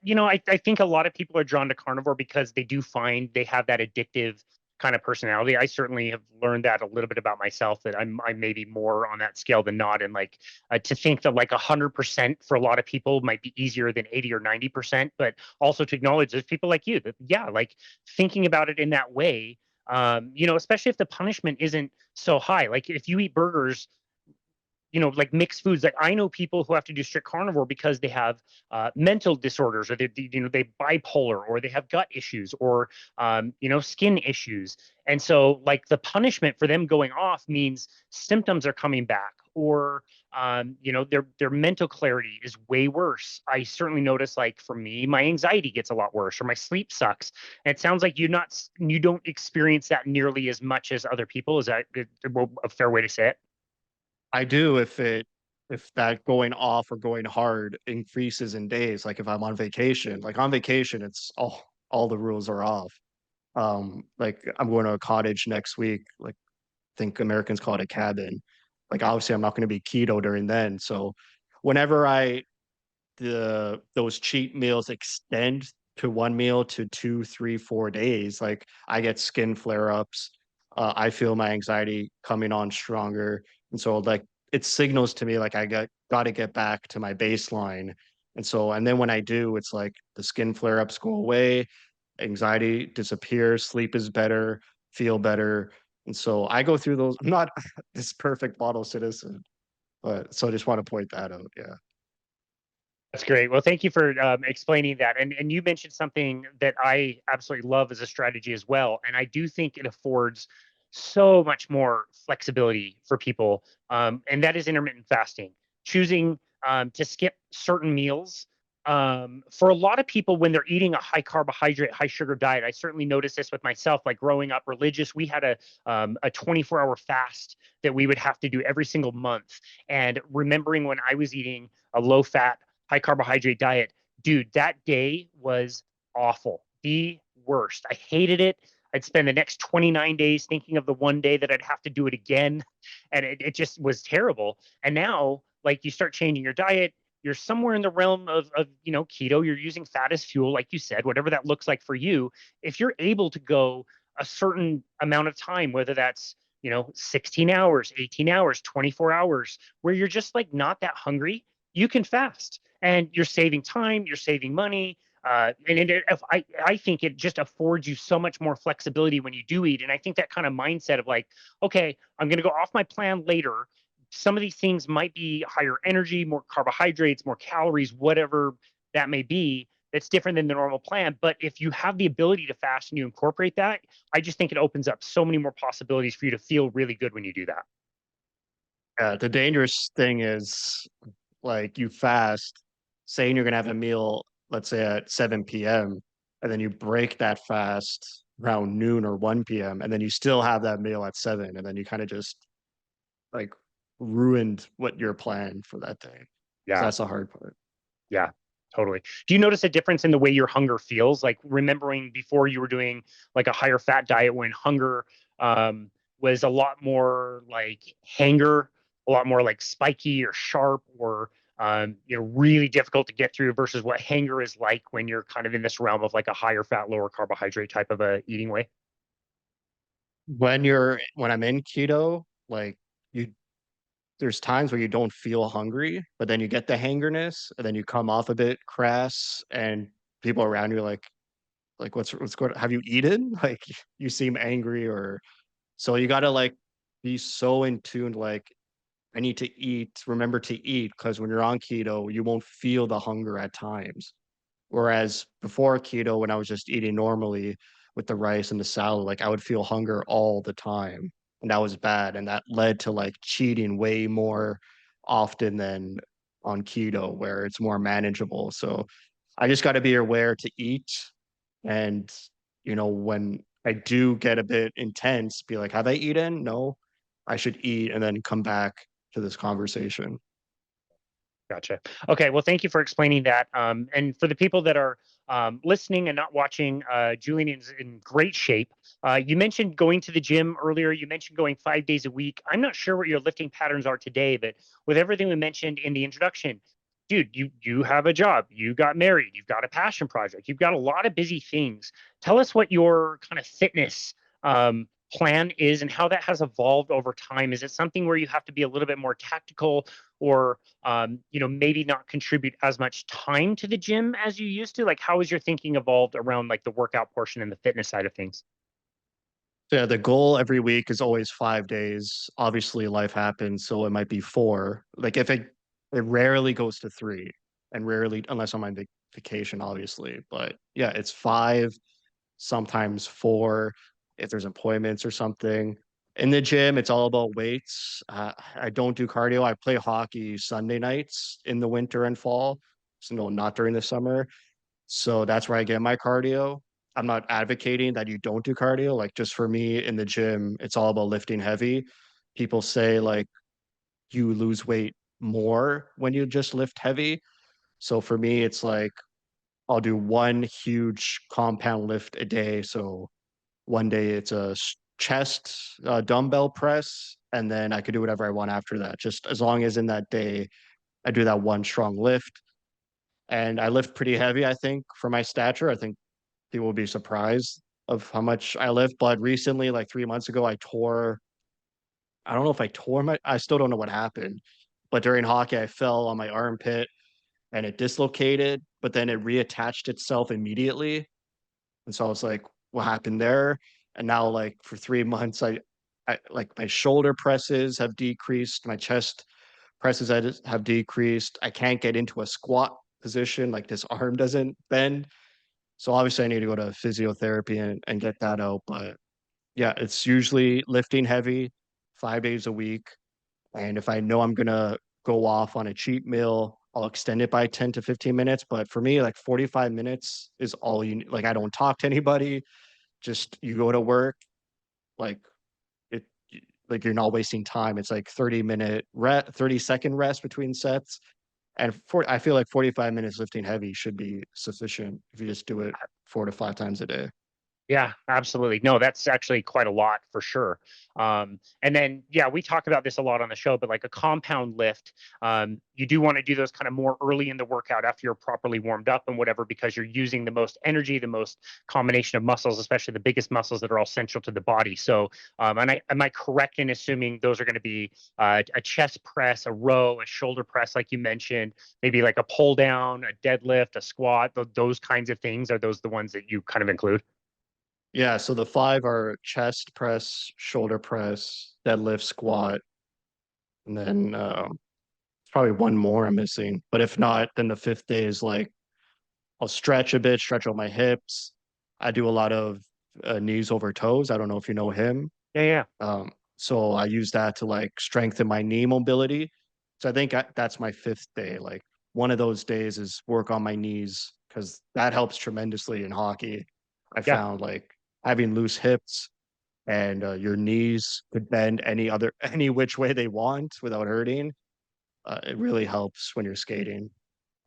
Yeah, I think a lot of people are drawn to carnivore because they do find they have that addictive kind of personality. I certainly have learned that a little bit about myself, that I'm maybe more on that scale than not. And like to think that like 100% for a lot of people might be easier than 80 or 90%, but also to acknowledge there's people like you that, yeah, like thinking about it in that way. Especially if the punishment isn't so high. Like if you eat burgers like mixed foods. Like I know people who have to do strict carnivore because they have mental disorders, or they bipolar, or they have gut issues, or skin issues. And so like the punishment for them going off means symptoms are coming back, or their mental clarity is way worse. I certainly notice, like for me, my anxiety gets a lot worse, or my sleep sucks. And it sounds like you don't experience that nearly as much as other people. Is that a fair way to say it? I do if that going off or going hard increases in days. Like if I'm on vacation, like on vacation, it's all the rules are off. Like I'm going to a cottage next week. Like think Americans call it a cabin. Like obviously I'm not going to be keto during then. So whenever those cheat meals extend to one meal to 2, 3, 4 days, like I get skin flare ups. I feel my anxiety coming on stronger, and so like it signals to me like got to get back to my baseline. And then when I do, it's like the skin flare ups go away, anxiety disappears, sleep is better, feel better. And so I go through those. I'm not this perfect model citizen, but so I just want to point that out. Yeah. That's great. Well, thank you for explaining that. And you mentioned something that I absolutely love as a strategy as well. And I do think it affords so much more flexibility for people. And that is intermittent fasting, choosing to skip certain meals. For a lot of people, when they're eating a high carbohydrate, high sugar diet, I certainly noticed this with myself. Like growing up religious, we had a 24-hour fast that we would have to do every single month. And remembering when I was eating a low fat, high carbohydrate diet, dude, that day was awful. The worst. I hated it. I'd spend the next 29 days thinking of the one day that I'd have to do it again. And it just was terrible. And now, like, you start changing your diet, you're somewhere in the realm of keto. You're using fat as fuel, like you said, whatever that looks like for you. If you're able to go a certain amount of time, whether that's 16 hours, 18 hours, 24 hours, where you're just like not that hungry, you can fast, and you're saving time, you're saving money. I think it just affords you so much more flexibility when you do eat. And I think that kind of mindset of like, okay, I'm going to go off my plan later. Some of these things might be higher energy, more carbohydrates, more calories, whatever that may be. That's different than the normal plan. But if you have the ability to fast and you incorporate that, I just think it opens up so many more possibilities for you to feel really good when you do that. Yeah, the dangerous thing is like you fast, saying you're gonna have a meal, let's say at 7 p.m., and then you break that fast around noon or 1 p.m., and then you still have that meal at 7, and then you kind of just like ruined what your plan for that day. So Yeah. that's the hard part. Yeah, totally. Do you notice a difference in the way your hunger feels? Like remembering before you were doing like a higher fat diet when hunger was a lot more like hanger, a lot more like spiky or sharp, or really difficult to get through versus what hanger is like when you're kind of in this realm of like a higher fat, lower carbohydrate type of a eating way? When I'm in keto, like you there's times where you don't feel hungry, but then you get the hangerness, and then you come off a bit crass, and people around you are like what's going have you eaten? Like you seem angry, or so you gotta like be so in tune, like I need to eat, remember to eat, because when you're on keto, you won't feel the hunger at times. Whereas before keto, when I was just eating normally with the rice and the salad, like I would feel hunger all the time. And that was bad. And that led to like cheating way more often than on keto, where it's more manageable. So I just got to be aware to eat. And, when I do get a bit intense, be like, have I eaten? No, I should eat and then come back to this conversation. Gotcha. Okay. Well, thank you for explaining that. And for the people that are listening and not watching, Julian is in great shape. You mentioned going to the gym earlier. You mentioned going 5 days a week. I'm not sure what your lifting patterns are today, but with everything we mentioned in the introduction, dude, you have a job, you got married, you've got a passion project, you've got a lot of busy things. Tell us what your kind of fitness plan is and how that has evolved over time. Is it something where you have to be a little bit more tactical, or maybe not contribute as much time to the gym as you used to? Like, how has your thinking evolved around like the workout portion and the fitness side of things? Yeah, the goal every week is always 5 days. Obviously, life happens, so it might be four. Like if it rarely goes to three, and rarely unless I'm on vacation, obviously. But yeah, it's five, sometimes four if there's appointments or something. In the gym, it's all about weights. I don't do cardio. I play hockey Sunday nights in the winter and fall. So no, not during the summer. So that's where I get my cardio. I'm not advocating that you don't do cardio. Like just for me in the gym, it's all about lifting heavy. People say like you lose weight more when you just lift heavy. So for me, it's like I'll do one huge compound lift a day. So one day it's a chest dumbbell press, and then I could do whatever I want after that. Just as long as in that day I do that one strong lift. And I lift pretty heavy, I think, for my stature. I think people will be surprised of how much I lift. But recently, like 3 months ago, I don't know if I tore I still don't know what happened. But during hockey, I fell on my armpit and it dislocated, but then it reattached itself immediately. And so I was like, what happened there? And now, like, for 3 months, I like my shoulder presses have decreased, my chest presses have decreased. I can't get into a squat position, like this arm doesn't bend. So obviously I need to go to physiotherapy and get that out. But yeah, it's usually lifting heavy 5 days a week. And if I know I'm gonna go off on a cheat meal, I'll extend it by 10 to 15 minutes. But for me, like 45 minutes is all you need. Like I don't talk to anybody. Just you go to work, like it like you're not wasting time. It's like 30-minute 30-second rest between sets. And I feel like 45 minutes lifting heavy should be sufficient if you just do it 4 to 5 times a day. Yeah, absolutely. No, that's actually quite a lot for sure. And then, yeah, we talk about this a lot on the show, but like a compound lift, you do want to do those kind of more early in the workout after you're properly warmed up and whatever, because you're using the most energy, the most combination of muscles, especially the biggest muscles that are all central to the body. So, am I correct in assuming those are going to be a chest press, a row, a shoulder press, like you mentioned, maybe like a pull down, a deadlift, a squat, those kinds of things? Are those the ones that you kind of include? Yeah, so the five are chest press, shoulder press, deadlift, squat, and then probably one more I'm missing. But if not, then the fifth day is like I'll stretch a bit, stretch out my hips. I do a lot of knees over toes. I don't know if you know him. Yeah, yeah. So I use that to like strengthen my knee mobility. So I think that's my fifth day. Like one of those days is work on my knees because that helps tremendously in hockey. I Yeah. found like having loose hips and your knees could bend any which way they want without hurting. It really helps when you're skating.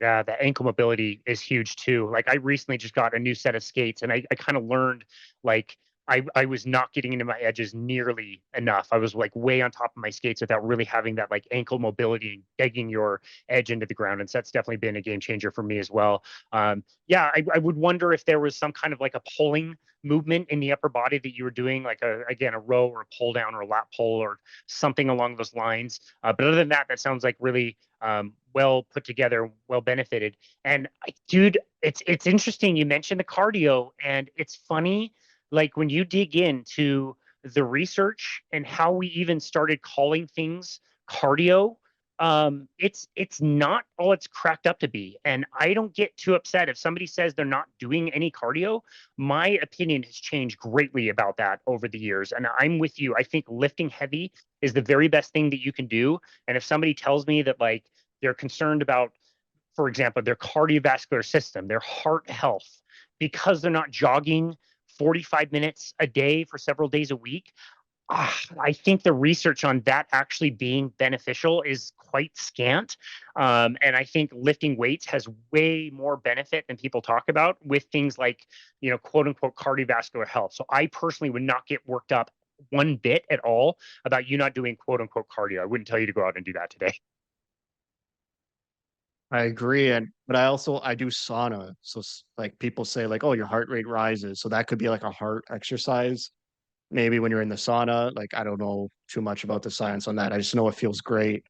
Yeah, the ankle mobility is huge too. Like I recently just got a new set of skates and I kind of learned like I was not getting into my edges nearly enough. I was like way on top of my skates without really having that like ankle mobility and digging your edge into the ground. And so that's definitely been a game changer for me as well. Yeah, I would wonder if there was some kind of like a pulling movement in the upper body that you were doing, like again, a row or a pull down or a lat pull or something along those lines. But other than that, that sounds like really well put together, well benefited. And dude, it's interesting. You mentioned the cardio, and it's funny. Like when you dig into the research and how we even started calling things cardio, it's not all it's cracked up to be. And I don't get too upset if somebody says they're not doing any cardio. My opinion has changed greatly about that over the years, and I'm with you. I think lifting heavy is the very best thing that you can do. And if somebody tells me that like they're concerned about, for example, their cardiovascular system, their heart health, because they're not jogging 45 minutes a day for several days a week, I think the research on that actually being beneficial is quite scant. And I think lifting weights has way more benefit than people talk about with things like, quote unquote, cardiovascular health. So I personally would not get worked up one bit at all about you not doing quote unquote cardio. I wouldn't tell you to go out and do that today. I agree, and but I do sauna. So like people say like, oh, your heart rate rises, so that could be like a heart exercise. Maybe when you're in the sauna, like I don't know too much about the science on that. I just know it feels great.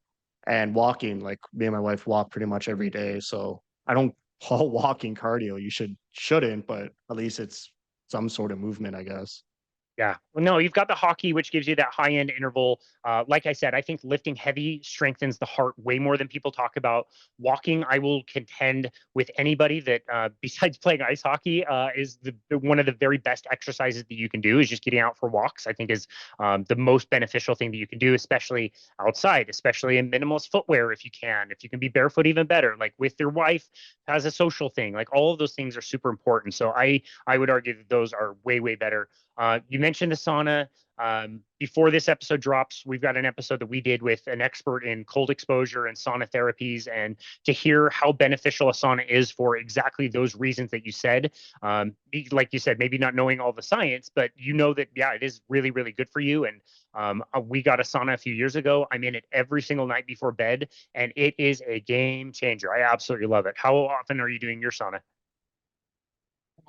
And walking, like me and my wife walk pretty much every day, so I don't call walking cardio. You shouldn't, but at least it's some sort of movement, I guess. Yeah. Well, no, you've got the hockey, which gives you that high end interval. Like I said, I think lifting heavy strengthens the heart way more than people talk about. Walking, I will contend with anybody that, besides playing ice hockey, is one of the very best exercises that you can do is just getting out for walks. I think is the most beneficial thing that you can do, especially outside, especially in minimalist footwear if you can. If you can be barefoot, even better. Like with your wife as a social thing, like all of those things are super important. So I would argue that those are way better. You mentioned the sauna. Before this episode drops, we've got an episode that we did with an expert in cold exposure and sauna therapies, and to hear how beneficial a sauna is for exactly those reasons that you said. Like you said, maybe not knowing all the science, but you know that, yeah, it is really good for you. And we got a sauna a few years ago. I'm in it every single night before bed, and it is a game changer. I absolutely love it. How often are you doing your sauna?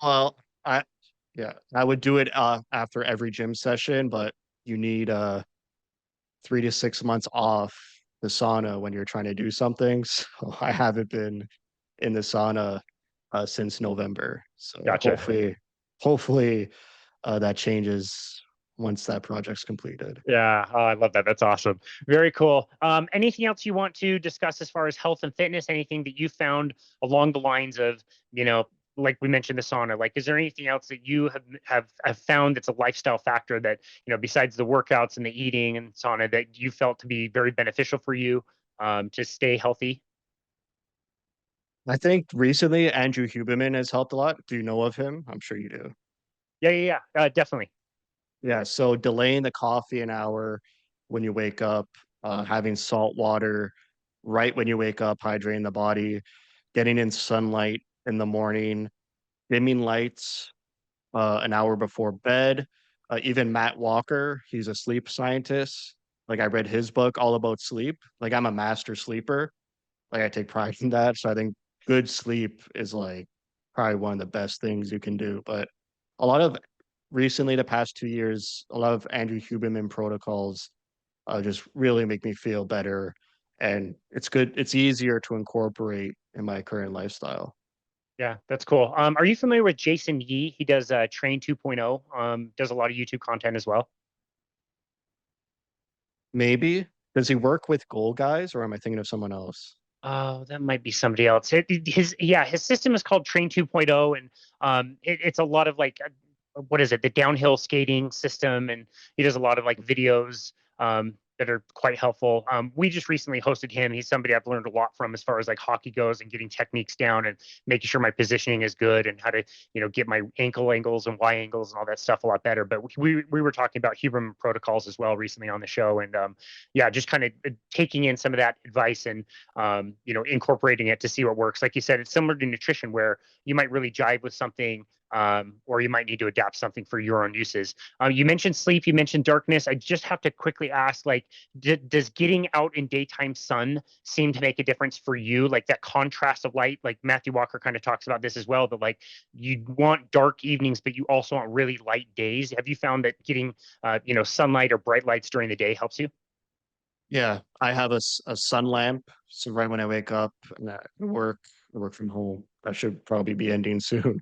Well, I yeah, I would do it after every gym session, but you need 3 to 6 months off the sauna when you're trying to do something. So I haven't been in the sauna since November. So Gotcha. hopefully that changes once that project's completed. Yeah, oh, I love that. That's awesome. Very cool. Anything else you want to discuss as far as health and fitness? Anything that you found along the lines of, you know, like we mentioned the sauna. Like, is there anything else that you have found that's a lifestyle factor that, besides the workouts and the eating and sauna, that you felt to be very beneficial for you to stay healthy? I think recently Andrew Huberman has helped a lot. Do you know of him? I'm sure you do. Yeah, definitely. Yeah, so delaying the coffee an hour when you wake up, having salt water right when you wake up, hydrating the body, getting in sunlight in the morning, dimming lights an hour before bed. Even Matt Walker, he's a sleep scientist. Like I read his book all about sleep. Like I'm a master sleeper. Like I take pride in that. So I think good sleep is like probably one of the best things you can do. But a lot of recently, the past 2 years, a lot of Andrew Huberman protocols just really make me feel better. And it's good. It's easier to incorporate in my current lifestyle. Yeah, that's cool. Are you familiar with Jason Yee? He does Train 2.0, does a lot of YouTube content as well. Maybe. Does he work with goal guys or am I thinking of someone else? Oh, that might be somebody else. His system is called Train 2.0, and it's a lot of like what is it? The downhill skating system, and he does a lot of like videos that are quite helpful. We just recently hosted him. He's somebody I've learned a lot from as far as like hockey goes and getting techniques down and making sure my positioning is good and how to get my ankle angles and Y angles and all that stuff a lot better. But we were talking about Huberman protocols as well recently on the show, and yeah, just kind of taking in some of that advice and incorporating it to see what works. Like you said, it's similar to nutrition where you might really jive with something, or you might need to adapt something for your own uses. You mentioned sleep, you mentioned darkness. I just have to quickly ask, like, does getting out in daytime sun seem to make a difference for you? Like that contrast of light, like Matthew Walker kind of talks about this as well, that like you want dark evenings, but you also want really light days. Have you found that getting, sunlight or bright lights during the day helps you? Yeah, I have a sun lamp. So right when I wake up and I work from home. That should probably be ending soon.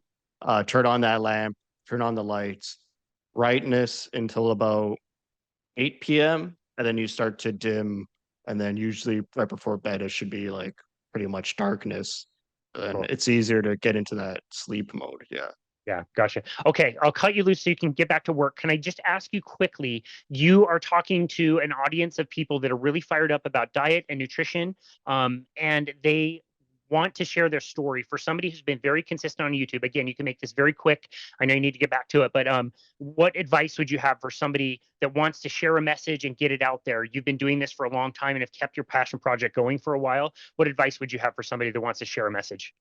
Turn on that lamp, turn on the lights, brightness until about 8 p.m. And then you start to dim. And then usually right before bed, it should be like pretty much darkness. And Cool. it's easier to get into that sleep mode. Yeah. Yeah, gotcha. Okay, I'll cut you loose so you can get back to work. Can I just ask you quickly? You are talking to an audience of people that are really fired up about diet and nutrition, and they want to share their story. For somebody who's been very consistent on YouTube, again, you can make this very quick. I know you need to get back to it, but what advice would you have for somebody that wants to share a message and get it out there? You've been doing this for a long time and have kept your passion project going for a while. What advice would you have for somebody that wants to share a message?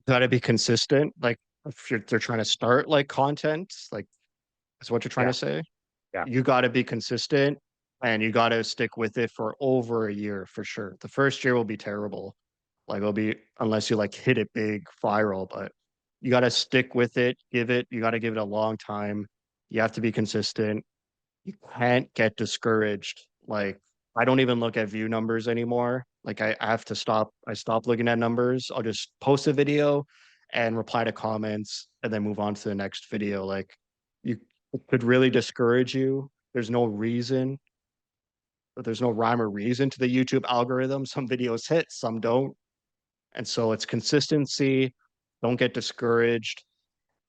Got to be consistent. Like if they're trying to start like content, like that's what you're trying Yeah, to say. yeah, You got to be consistent and you got to stick with it for over a year for sure. The first year will be terrible. Like it'll be unless you like hit it big viral, but you got to stick with it, you got to give it a long time. You have to be consistent. You can't get discouraged. Like I don't even look at view numbers anymore. Like I have to stop. I stop looking at numbers. I'll just post a video and reply to comments and then move on to the next video. Like you It could really discourage you. There's no reason, but there's no rhyme or reason to the YouTube algorithm. Some videos hit, some don't. And so it's consistency. Don't get discouraged.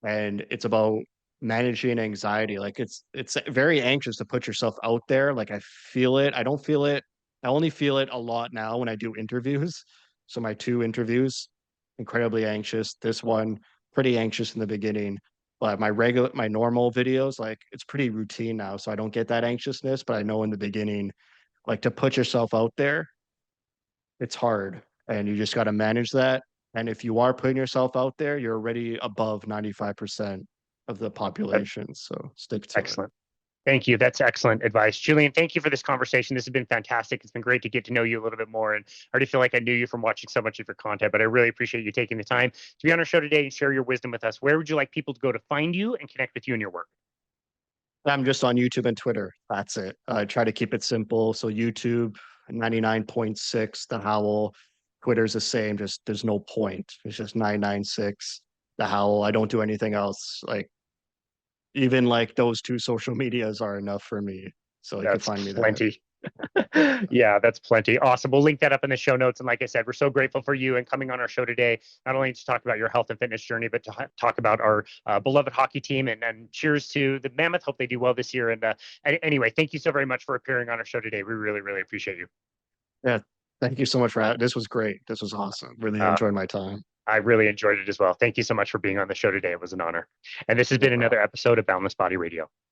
And it's about managing anxiety. Like it's very anxious to put yourself out there. Like I feel it. I don't feel it. I only feel it a lot now when I do interviews. So my two interviews, incredibly anxious. This one, pretty anxious in the beginning. But my normal videos, like it's pretty routine now. So I don't get that anxiousness. But I know in the beginning, like to put yourself out there, it's hard. And you just got to manage that. And if you are putting yourself out there, you're already above 95% of the That's population. So stick to it. excellent. Thank you. That's excellent advice. Julian, thank you for this conversation. This has been fantastic. It's been great to get to know you a little bit more. And I already feel like I knew you from watching so much of your content, but I really appreciate you taking the time to be on our show today and share your wisdom with us. Where would you like people to go to find you and connect with you and your work? I'm just on YouTube and Twitter. That's it. I try to keep it simple. So YouTube, 99.6, the Howl. Twitter's the same. Just there's no point. It's just 996, the Howl. I don't do anything else. Like even like those two social medias are enough for me. So you can That's find me there. plenty. Yeah, that's plenty. Awesome. We'll link that up in the show notes. And like I said, we're so grateful for you and coming on our show today, not only to talk about your health and fitness journey, but to talk about our beloved hockey team. And cheers to the Mammoth. Hope they do well this year. And anyway, thank you so very much for appearing on our show today. We really, really appreciate you. Yeah. Thank you so much for having. This was great. This was awesome. Really Uh, enjoyed my time. I really enjoyed it as well. Thank you so much for being on the show today. It was an honor. And this has No been another problem. episode of Boundless Body Radio.